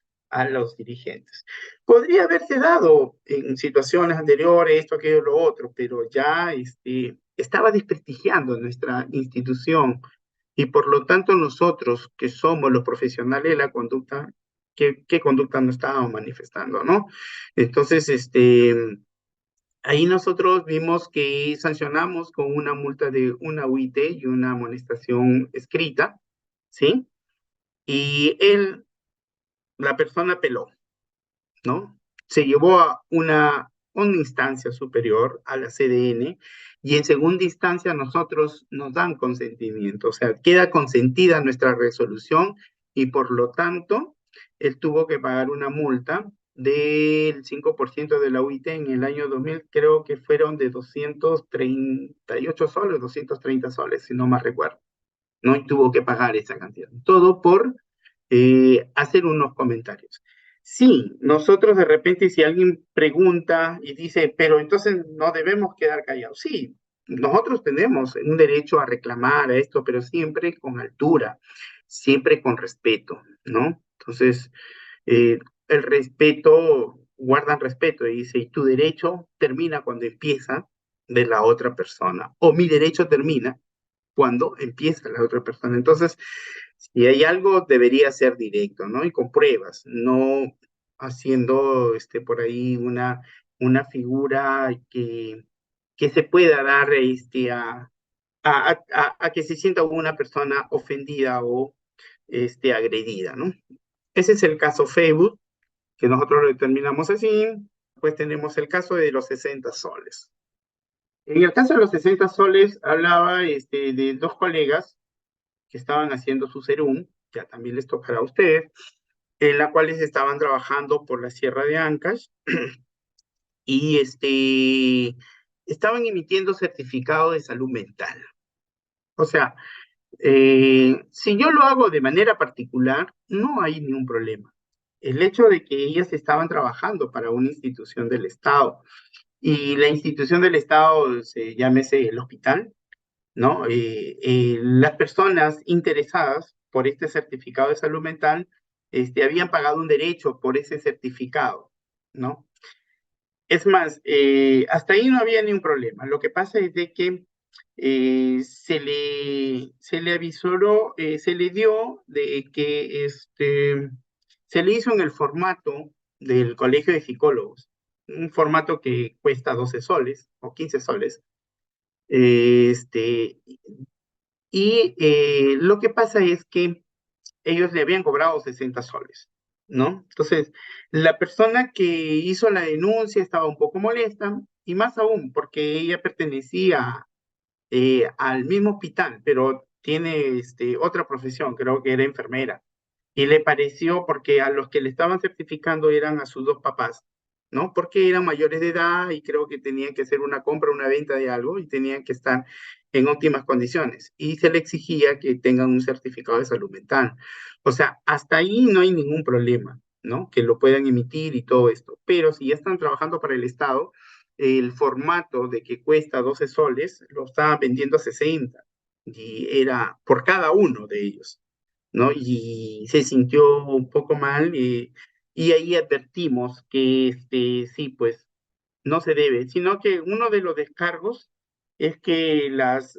los dirigentes. Podría haberse dado en situaciones anteriores esto, aquello, lo otro, pero ya estaba desprestigiando nuestra institución, y por lo tanto nosotros, que somos los profesionales de la conducta, ¿qué conducta no estábamos manifestando, no? Entonces, ahí nosotros vimos que sancionamos con una multa de una UIT y una amonestación escrita, ¿sí? Y la persona apeló, ¿no? Se llevó a una instancia superior, a la CDN, y en segunda instancia nosotros nos dan consentimiento, o sea, queda consentida nuestra resolución, y por lo tanto, él tuvo que pagar una multa del 5% de la UIT en el año 2000, creo que fueron de 238 soles, 230 soles, si no mal recuerdo, ¿no? Y tuvo que pagar esa cantidad. Todo por hacer unos comentarios. Sí, nosotros de repente, si alguien pregunta y dice, pero entonces no debemos quedar callados. Sí, nosotros tenemos un derecho a reclamar a esto, pero siempre con altura, siempre con respeto, ¿no? Entonces, eh, el respeto, guardan respeto, y dice, y tu derecho termina cuando empieza de la otra persona, o mi derecho termina cuando empieza la otra persona. Entonces, si hay algo, debería ser directo, ¿no? Y con pruebas, no haciendo por ahí una figura que se pueda dar a que se sienta una persona ofendida o agredida, ¿no? Ese es el caso Facebook, que nosotros lo determinamos así. Pues tenemos el caso de los 60 soles. En el caso de los 60 soles, hablaba de dos colegas que estaban haciendo su serum, ya también les tocará a ustedes, en la cuales estaban trabajando por la Sierra de Ancash, y estaban emitiendo certificado de salud mental. O sea, si yo lo hago de manera particular, no hay ningún problema. El hecho de que ellas estaban trabajando para una institución del Estado, y la institución del Estado llámese el hospital, ¿no? Las personas interesadas por este certificado de salud mental habían pagado un derecho por ese certificado, ¿no? Es más, hasta ahí no había ni un problema. Lo que pasa es de que se le avisó, se le dio de que se le hizo en el formato del Colegio de Psicólogos, un formato que cuesta 12 soles o 15 soles. Este, y lo que pasa es que ellos le habían cobrado 60 soles, ¿no? Entonces, la persona que hizo la denuncia estaba un poco molesta, y más aún porque ella pertenecía al mismo hospital, pero tiene otra profesión, creo que era enfermera, y le pareció, porque a los que le estaban certificando eran a sus dos papás, ¿no? Porque eran mayores de edad y creo que tenían que hacer una compra, una venta de algo, y tenían que estar en óptimas condiciones, y se le exigía que tengan un certificado de salud mental. O sea, hasta ahí no hay ningún problema, ¿no? Que lo puedan emitir y todo esto, pero si ya están trabajando para el Estado, el formato de que cuesta 12 soles lo estaban vendiendo a 60, y era por cada uno de ellos, ¿no? Y se sintió un poco mal, y ahí advertimos que sí, pues no se debe, sino que uno de los descargos es que las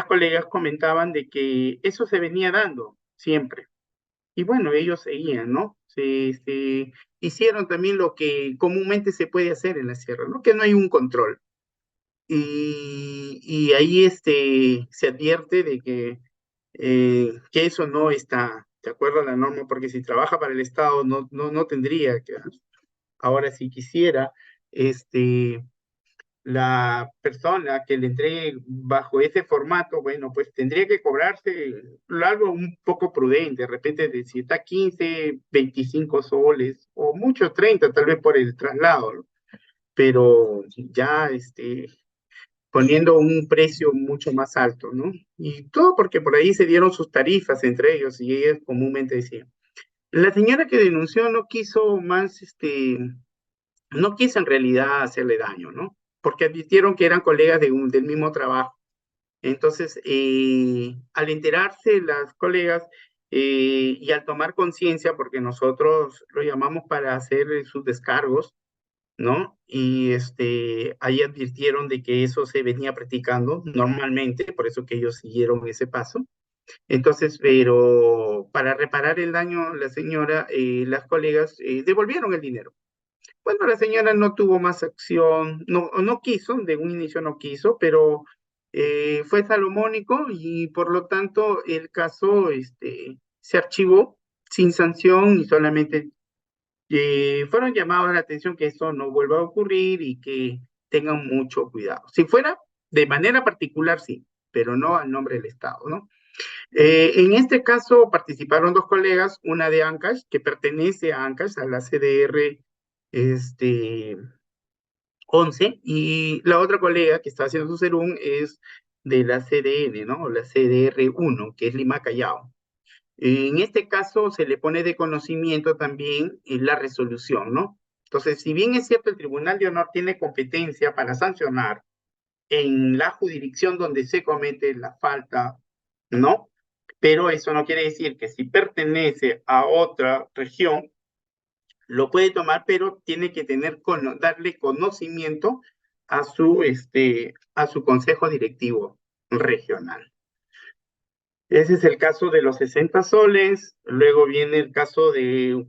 colegas comentaban de que eso se venía dando siempre. Y bueno, ellos seguían, ¿no? Se hicieron también lo que comúnmente se puede hacer en la sierra, ¿no? Que no hay un control. Y ahí se advierte de que eso no está de acuerdo a la norma, porque si trabaja para el Estado no tendría que, ahora si quisiera, la persona que le entregue bajo ese formato, bueno, pues tendría que cobrarse algo un poco prudente, de repente de si está 15, 25 soles, o mucho 30, tal vez por el traslado, ¿no? Pero ya poniendo un precio mucho más alto, ¿no? Y todo porque por ahí se dieron sus tarifas entre ellos y ellas comúnmente decían. La señora que denunció no quiso más, no quiso en realidad hacerle daño, ¿no? Porque advirtieron que eran colegas del mismo trabajo. Entonces, al enterarse las colegas y al tomar conciencia, porque nosotros lo llamamos para hacer sus descargos, ¿no? Y ahí advirtieron de que eso se venía practicando normalmente, por eso que ellos siguieron ese paso. Entonces, pero para reparar el daño, la señora, las colegas devolvieron el dinero. Bueno, la señora no tuvo más acción, no quiso, de un inicio no quiso, pero fue salomónico y por lo tanto el caso se archivó sin sanción y solamente fueron llamados a la atención que esto no vuelva a ocurrir y que tengan mucho cuidado. Si fuera de manera particular, sí, pero no al nombre del Estado, ¿no? En este caso participaron dos colegas, una de Ancash, que pertenece a Ancash, a la CDR este, 11, y la otra colega que está haciendo su serum es de la CDN, ¿no? O la CDR 1, que es Lima Callao. En este caso se le pone de conocimiento también la resolución, ¿no? Entonces, si bien es cierto, el Tribunal de Honor tiene competencia para sancionar en la jurisdicción donde se comete la falta, ¿no? Pero eso no quiere decir que si pertenece a otra región, lo puede tomar, pero tiene que darle conocimiento a su consejo directivo regional. Ese es el caso de los 60 soles. Luego viene el caso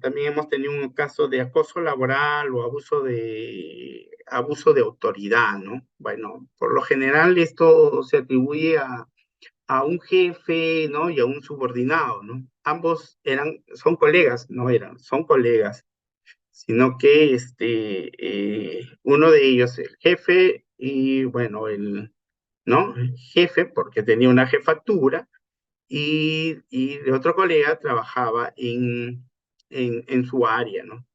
también hemos tenido un caso de acoso laboral o abuso de autoridad, ¿no? Bueno, por lo general esto se atribuye a un jefe, ¿no? Y a un subordinado, ¿no? Ambos son colegas, no eran, son colegas, sino que uno de ellos, el jefe, y bueno, ¿no? El jefe, porque tenía una jefatura, y el otro colega trabajaba en su área, ¿no?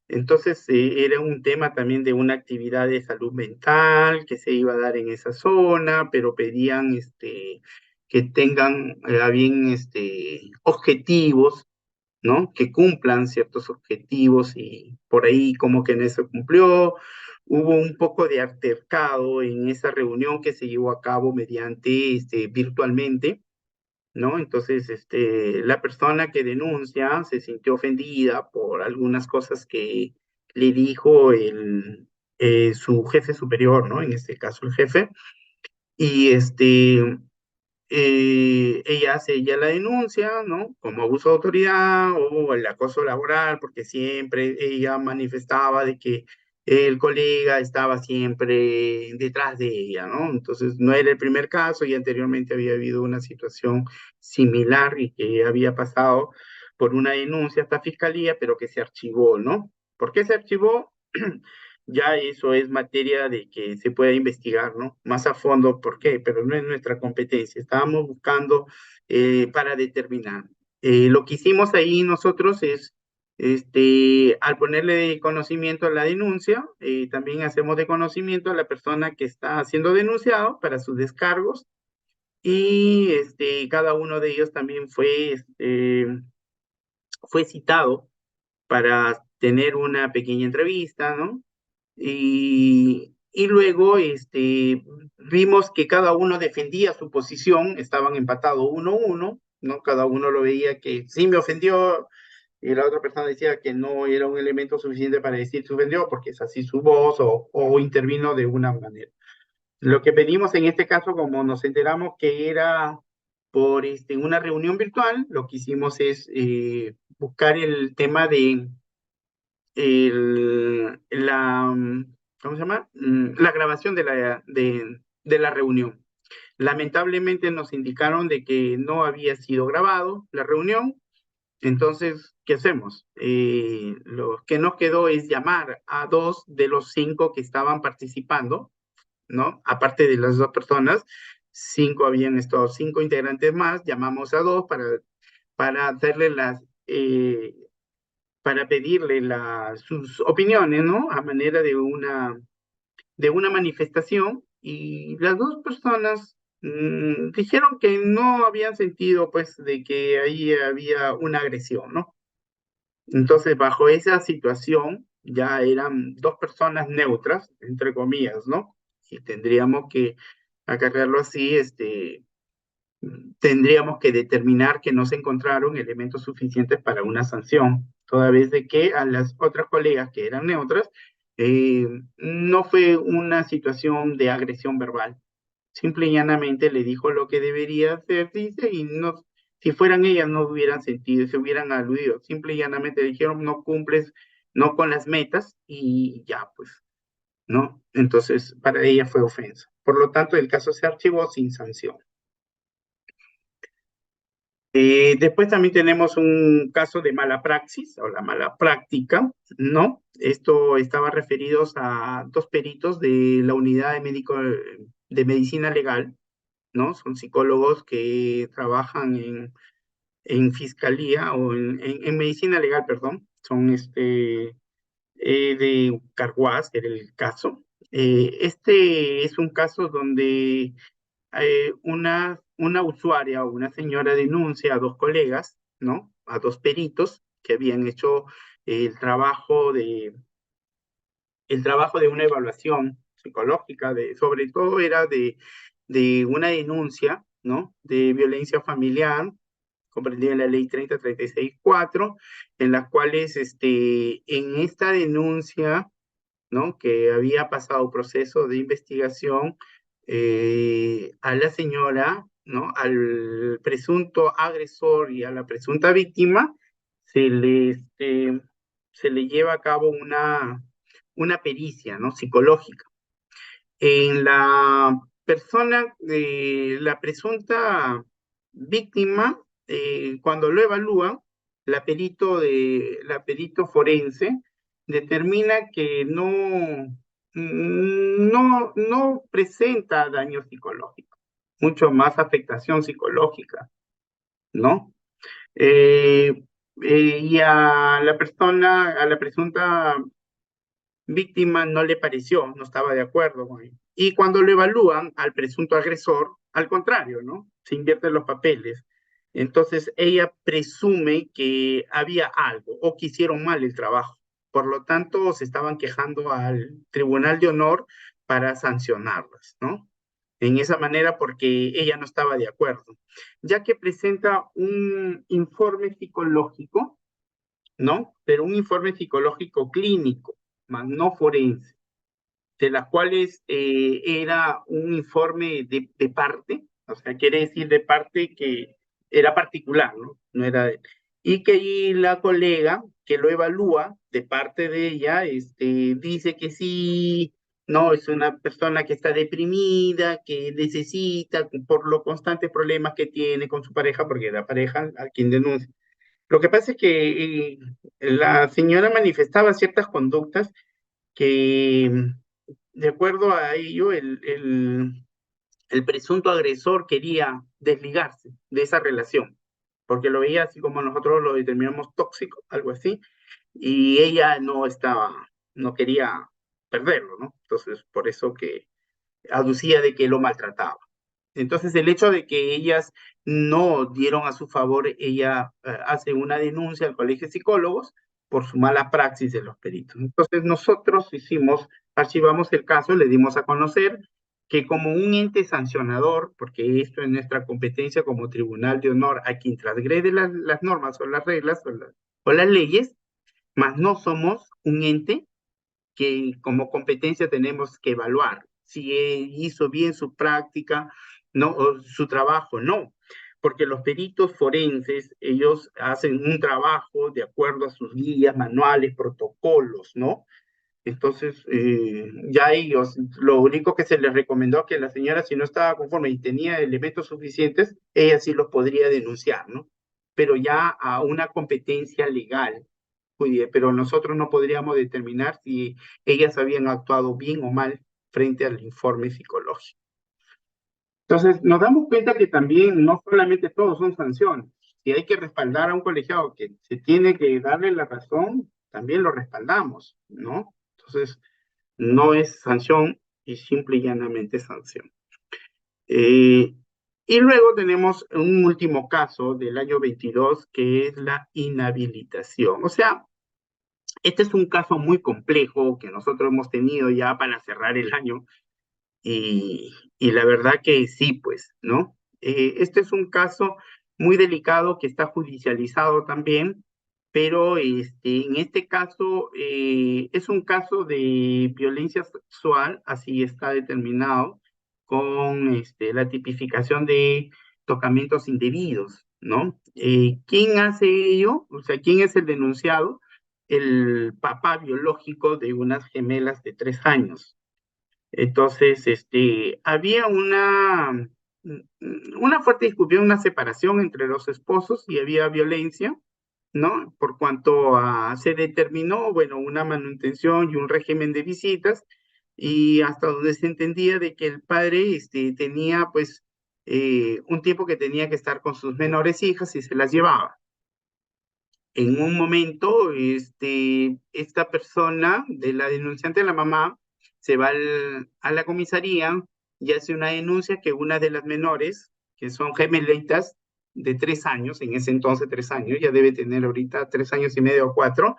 Entonces, era un tema también de una actividad de salud mental que se iba a dar en esa zona, pero pedían que tengan bien objetivos, ¿no? Que cumplan ciertos objetivos y por ahí como que en eso cumplió. Hubo un poco de altercado en esa reunión que se llevó a cabo mediante virtualmente, ¿no? Entonces, la persona que denuncia se sintió ofendida por algunas cosas que le dijo su jefe superior, ¿no? En este caso el jefe. Y ella hace ya la denuncia, ¿no? Como abuso de autoridad o el acoso laboral, porque siempre ella manifestaba de que el colega estaba siempre detrás de ella, ¿no? Entonces no era el primer caso y anteriormente había habido una situación similar y que había pasado por una denuncia hasta fiscalía, pero que se archivó, ¿no? ¿Por qué se archivó? Ya eso es materia de que se pueda investigar, ¿no? Más a fondo, ¿por qué? Pero no es nuestra competencia. Estábamos buscando para determinar. Lo que hicimos ahí nosotros es, al ponerle de conocimiento a la denuncia, también hacemos de conocimiento a la persona que está siendo denunciado para sus descargos y cada uno de ellos también fue citado para tener una pequeña entrevista, ¿no? Y luego vimos que cada uno defendía su posición, estaban empatados 1-1, ¿no? Cada uno lo veía que sí me ofendió, y la otra persona decía que no era un elemento suficiente para decir se ofendió porque es así su voz o intervino de una manera. Lo que pedimos en este caso, como nos enteramos que era por una reunión virtual, lo que hicimos es buscar el tema de ¿cómo se llama? La grabación de la reunión. Lamentablemente nos indicaron de que no había sido grabado la reunión. Entonces, ¿qué hacemos? Lo que nos quedó es llamar a 2 de los 5 que estaban participando, ¿no? Aparte de las 2 personas, 5 habían estado, 5 integrantes más, llamamos a 2 para hacerle para pedirle sus opiniones, ¿no? A manera de una manifestación, y las 2 personas dijeron que no habían sentido, pues, de que ahí había una agresión, ¿no? Entonces, bajo esa situación, ya eran 2 personas neutras, entre comillas, ¿no? Y tendríamos que acarrearlo así, tendríamos que determinar que no se encontraron elementos suficientes para una sanción, toda vez de que a las otras colegas que eran neutras, no fue una situación de agresión verbal. Simple y llanamente le dijo lo que debería hacer, dice, y no, si fueran ellas no hubieran sentido, se hubieran aludido. Simple y llanamente le dijeron, no cumples, no con las metas, y ya, pues, ¿no? Entonces, para ella fue ofensa. Por lo tanto, el caso se archivó sin sanción. Después también tenemos un caso de mala praxis o la mala práctica, ¿no? Esto estaba referidos a 2 peritos de la unidad de medicina legal, ¿no? Son psicólogos que trabajan en fiscalía o en medicina legal, perdón. Son de Carhuaz, era el caso. Este es un caso donde una usuaria o una señora denuncia a 2 colegas, ¿no? A 2 peritos que habían hecho el trabajo el trabajo de una evaluación psicológica, sobre todo era de una denuncia, ¿no? De violencia familiar, comprendida en la ley 3036-4, en las cuales en esta denuncia, ¿no? Que había pasado proceso de investigación, a la señora, ¿no? Al presunto agresor y a la presunta víctima se le lleva a cabo una pericia, ¿no? Psicológica. En la persona, la presunta víctima, cuando lo evalúan, la perito forense determina que no presenta daño psicológico, mucho más afectación psicológica, ¿no? Eh, y a la persona, a la presunta víctima no le pareció, no estaba de acuerdo con él. Y cuando lo evalúan al presunto agresor, al contrario, ¿no? Se invierten los papeles. Entonces ella presume que había algo o que hicieron mal el trabajo. Por lo tanto, se estaban quejando al Tribunal de Honor para sancionarlas, ¿no? En esa manera porque ella no estaba de acuerdo, ya que presenta un informe psicológico, ¿no? Pero un informe psicológico clínico, más no forense, de las cuales era un informe de parte, o sea, quiere decir de parte que era particular, ¿no? No era y que ahí la colega que lo evalúa de parte de ella, dice que sí, no, es una persona que está deprimida, que necesita, por los constantes problemas que tiene con su pareja, porque la pareja a quien denuncia. Lo que pasa es que la señora manifestaba ciertas conductas que, de acuerdo a ello, el presunto agresor quería desligarse de esa relación, porque lo veía así como nosotros lo determinamos tóxico, algo así, y ella no quería perderlo, ¿no? Entonces, por eso que aducía de que lo maltrataba. Entonces, el hecho de que ellas no dieron a su favor, ella hace una denuncia al Colegio de Psicólogos por su mala praxis de los peritos. Entonces, nosotros archivamos el caso, le dimos a conocer que como un ente sancionador, porque esto es nuestra competencia como Tribunal de Honor a quien transgrede las normas o las reglas o las leyes, más no somos un ente que como competencia tenemos que evaluar. si hizo bien su práctica, no, o su trabajo, no, porque los peritos forenses, ellos hacen un trabajo de acuerdo a sus guías, manuales, protocolos, ¿no? Entonces, ya ellos, lo único que se les recomendó que la señora, si no estaba conforme y tenía elementos suficientes, ella sí los podría denunciar, ¿no? Pero ya a una competencia legal, pero nosotros no podríamos determinar si ellas habían actuado bien o mal frente al informe psicológico. Entonces, nos damos cuenta que también no solamente todos son sanciones. Si hay que respaldar a un colegiado que se tiene que darle la razón, también lo respaldamos, ¿no? Entonces, no es sanción y simple y llanamente sanción. Eh, y luego tenemos un último caso del año 22, que es la inhabilitación. O sea, este es un caso muy complejo que nosotros hemos tenido ya para cerrar el año y la verdad que sí, pues, ¿no? Este es un caso muy delicado que está judicializado también, pero en este caso es un caso de violencia sexual, así está determinado, con la tipificación de tocamientos indebidos, ¿no? ¿Quién hace ello? O sea, ¿quién es el denunciado? El papá biológico de unas gemelas de 3 años. Entonces, había una fuerte discusión, una separación entre los esposos y había violencia, ¿no? Por cuanto se determinó, bueno, una manutención y un régimen de visitas y hasta donde se entendía de que el padre, tenía, pues, un tiempo que tenía que estar con sus menores hijas y se las llevaba. En un momento, esta persona de la denunciante, la mamá, se va a la comisaría y hace una denuncia que una de las menores, que son gemelitas de 3 años, en ese entonces 3 años, ya debe tener ahorita 3 años y medio o 4,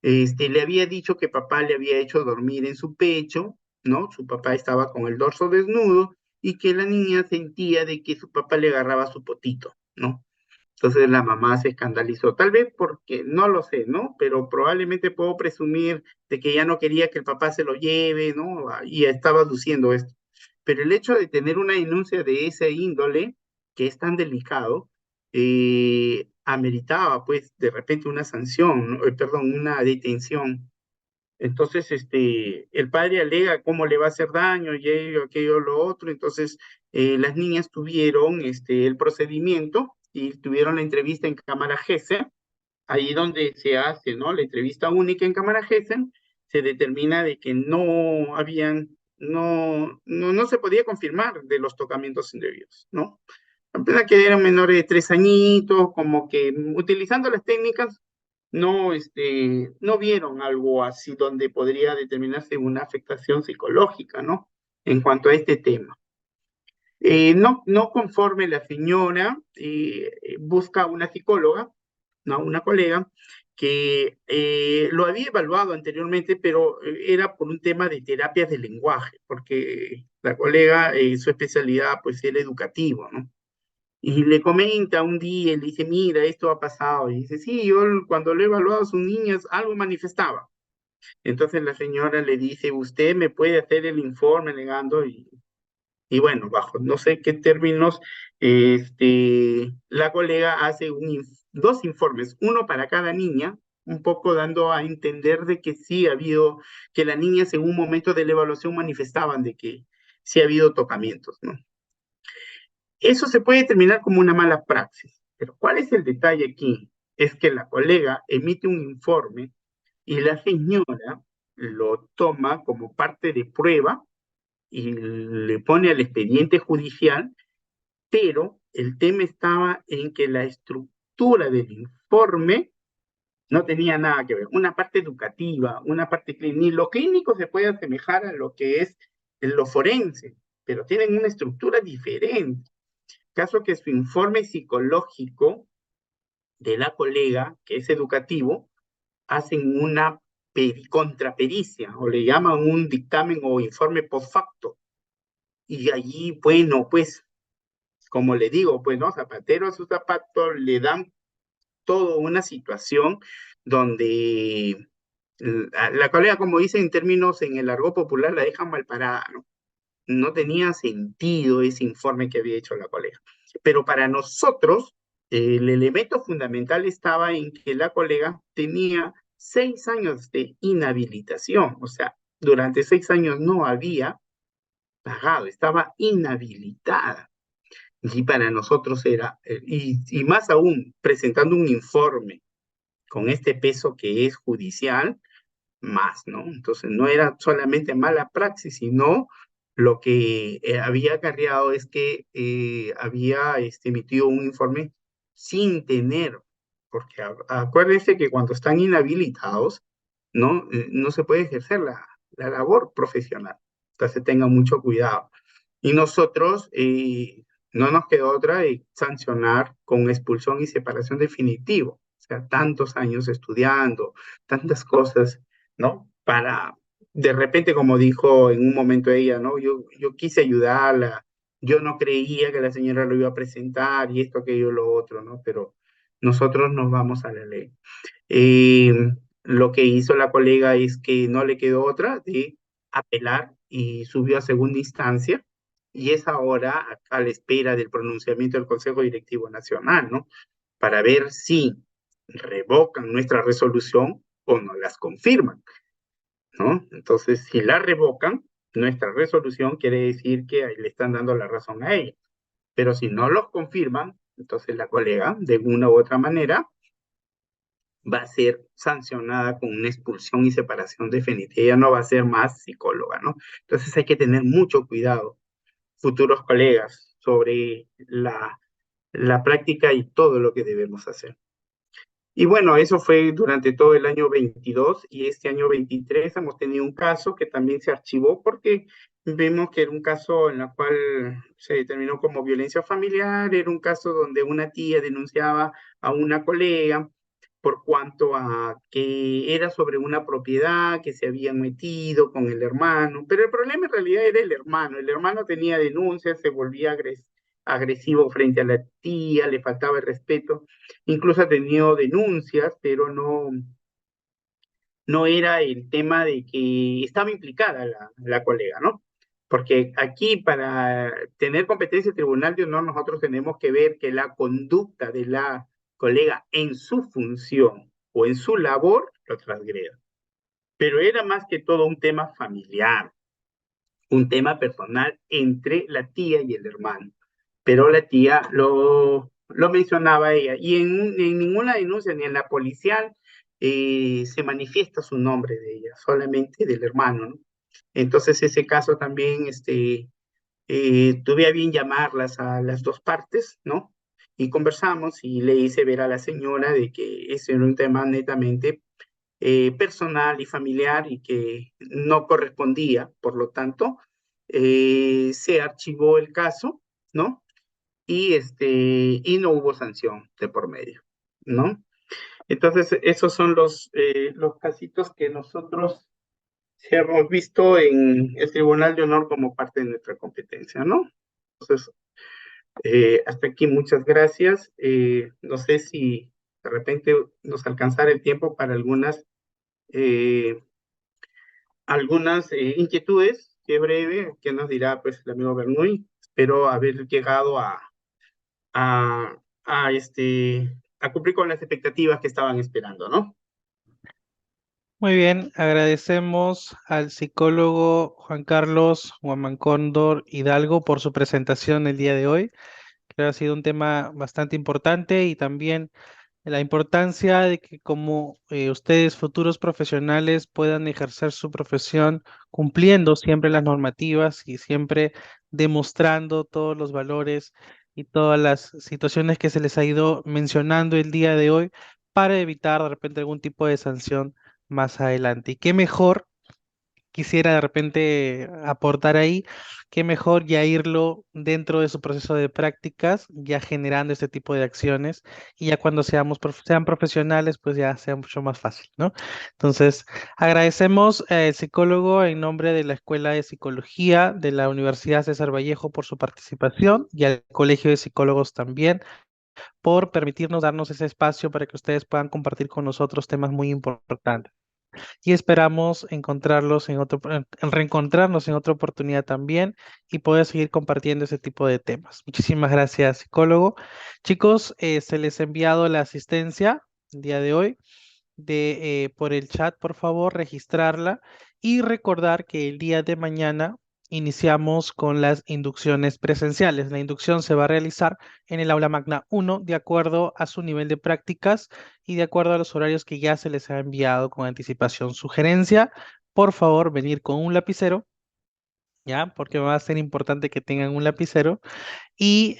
le había dicho que papá le había hecho dormir en su pecho, ¿no? Su papá estaba con el dorso desnudo y que la niña sentía de que su papá le agarraba su potito, ¿no? Entonces la mamá se escandalizó, tal vez porque, no lo sé, ¿no? Pero probablemente puedo presumir de que ya no quería que el papá se lo lleve, ¿no? Y estaba aduciendo esto. Pero el hecho de tener una denuncia de esa índole, que es tan delicado, ameritaba, pues, de repente una sanción, ¿no? Perdón, una detención. Entonces, el padre alega cómo le va a hacer daño y ello, aquello, lo otro. Entonces, las niñas tuvieron el procedimiento y tuvieron la entrevista en cámara GESE, ahí donde se hace, ¿no? La entrevista única en cámara GESE, se determina de que no se podía confirmar de los tocamientos indebidos, ¿no? Apenas que eran menores de 3 añitos, como que utilizando las técnicas no vieron algo así donde podría determinarse una afectación psicológica, ¿no? En cuanto a este tema. No conforme la señora busca una psicóloga, ¿no? Una colega, que lo había evaluado anteriormente, pero era por un tema de terapias de lenguaje, porque la colega, su especialidad, pues, era educativo, ¿no? Y le comenta un día, le dice, mira, esto ha pasado. Y dice, sí, yo cuando lo he evaluado a sus niñas, algo manifestaba. Entonces la señora le dice, usted me puede hacer el informe negando y bueno, bajo no sé qué términos, la colega hace dos informes, uno para cada niña, un poco dando a entender de que sí ha habido, que las niñas en un momento de la evaluación manifestaban de que sí ha habido tocamientos, ¿no? Eso se puede determinar como una mala praxis, pero ¿cuál es el detalle aquí? Es que la colega emite un informe y la señora lo toma como parte de prueba y le pone al expediente judicial, pero el tema estaba en que la estructura del informe no tenía nada que ver. Una parte educativa, una parte clínica, ni lo clínico se puede asemejar a lo que es lo forense, pero tienen una estructura diferente. Caso que su informe psicológico de la colega, que es educativo, hacen una contrapericia o le llaman un dictamen o informe post facto. Y allí, bueno, pues, como le digo, pues, ¿no? Zapatero a su zapato le dan toda una situación donde la colega, como dicen en términos en el argot popular, la dejan mal parada, ¿no? no tenía sentido ese informe que había hecho la colega. Pero para nosotros, el elemento fundamental estaba en que la colega tenía 6 años de inhabilitación, o sea, durante 6 años no había pagado, estaba inhabilitada. Y para nosotros era, y más aún, presentando un informe con este peso que es judicial, más, ¿no? Entonces no era solamente mala praxis, sino lo que había acarreado es que había emitido un informe sin tener, porque acuérdense que cuando están inhabilitados, ¿no? No se puede ejercer la labor profesional. Entonces tengan mucho cuidado. Y nosotros no nos quedó otra de sancionar con expulsión y separación definitivo. O sea, tantos años estudiando, tantas cosas, ¿no? Para, de repente, como dijo en un momento ella, ¿no? Yo quise ayudarla, yo no creía que la señora lo iba a presentar y esto, aquello, lo otro, ¿no? Pero nosotros nos vamos a la ley. Eh, lo que hizo la colega es que no le quedó otra de apelar y subió a segunda instancia y es ahora a la espera del pronunciamiento del Consejo Directivo Nacional, ¿no? Para ver si revocan nuestra resolución o no las confirman, ¿no? Entonces, si la revocan, nuestra resolución quiere decir que le están dando la razón a ella. Pero si no los confirman, entonces la colega, de una u otra manera, va a ser sancionada con una expulsión y separación definitiva. Ella no va a ser más psicóloga, ¿no? Entonces hay que tener mucho cuidado, futuros colegas, sobre la práctica y todo lo que debemos hacer. Y bueno, eso fue durante todo el año 22 y este año 23 hemos tenido un caso que también se archivó porque vimos que era un caso en el cual se determinó como violencia familiar, era un caso donde una tía denunciaba a una colega por cuanto a que era sobre una propiedad que se habían metido con el hermano, pero el problema en realidad era el hermano tenía denuncias, se volvía agresivo frente a la tía, le faltaba el respeto. Incluso ha tenido denuncias, pero no era el tema de que estaba implicada la colega, ¿no? Porque aquí para tener competencia tribunal de honor nosotros tenemos que ver que la conducta de la colega en su función o en su labor lo transgreda. Pero era más que todo un tema familiar, un tema personal entre la tía y el hermano. Pero la tía lo mencionaba ella, y en ninguna denuncia, ni en la policial, se manifiesta su nombre de ella, solamente del hermano, ¿no? Entonces ese caso también, tuve a bien llamarlas a las dos partes, ¿no? Y conversamos y le hice ver a la señora de que ese era un tema netamente personal y familiar y que no correspondía, por lo tanto, se archivó el caso, ¿no? Y no hubo sanción de por medio, ¿no? Entonces, esos son los casitos que nosotros hemos visto en el Tribunal de Honor como parte de nuestra competencia, ¿no? Entonces, hasta aquí muchas gracias. No sé si de repente nos alcanzara el tiempo para eh, algunas inquietudes, que breve, que nos dirá pues el amigo Bernuy. Espero haber llegado a cumplir con las expectativas que estaban esperando, ¿no? Muy bien, agradecemos al psicólogo Juan Carlos Huamancóndor Hidalgo por su presentación el día de hoy. Creo que ha sido un tema bastante importante y también la importancia de que como ustedes, futuros profesionales, puedan ejercer su profesión cumpliendo siempre las normativas y siempre demostrando todos los valores y todas las situaciones que se les ha ido mencionando el día de hoy para evitar de repente algún tipo de sanción más adelante. Y qué mejor quisiera de repente aportar ahí, qué mejor ya irlo dentro de su proceso de prácticas, ya generando este tipo de acciones y ya cuando sean profesionales, pues ya sea mucho más fácil, ¿no? Entonces, agradecemos al psicólogo en nombre de la Escuela de Psicología de la Universidad César Vallejo por su participación y al Colegio de Psicólogos también por permitirnos darnos ese espacio para que ustedes puedan compartir con nosotros temas muy importantes. y esperamos encontrarlos en reencontrarnos en otra oportunidad también y poder seguir compartiendo ese tipo de temas. Muchísimas gracias, psicólogo. Chicos, se les ha enviado la asistencia el día de hoy por el chat, por favor, registrarla y recordar que el día de mañana iniciamos con las inducciones presenciales. La inducción se va a realizar en el aula magna 1 de acuerdo a su nivel de prácticas y de acuerdo a los horarios que ya se les ha enviado con anticipación. Sugerencia, por favor, venir con un lapicero. ¿Ya? Porque va a ser importante que tengan un lapicero y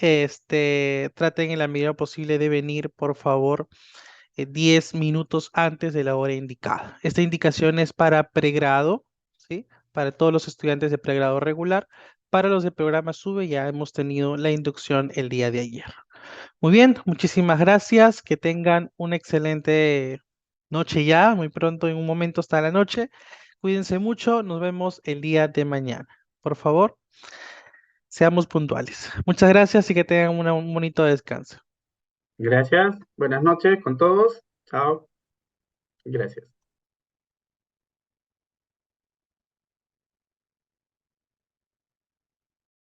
traten en la medida posible de venir, por favor, 10 minutos antes de la hora indicada. Esta indicación es para pregrado, ¿sí? Para todos los estudiantes de pregrado regular. Para los de programa SUBE ya hemos tenido la inducción el día de ayer. Muy bien, muchísimas gracias. Que tengan una excelente noche ya. Muy pronto, en un momento hasta la noche. Cuídense mucho. Nos vemos el día de mañana. Por favor, seamos puntuales. Muchas gracias y que tengan un bonito descanso. Gracias. Buenas noches con todos. Chao. Gracias.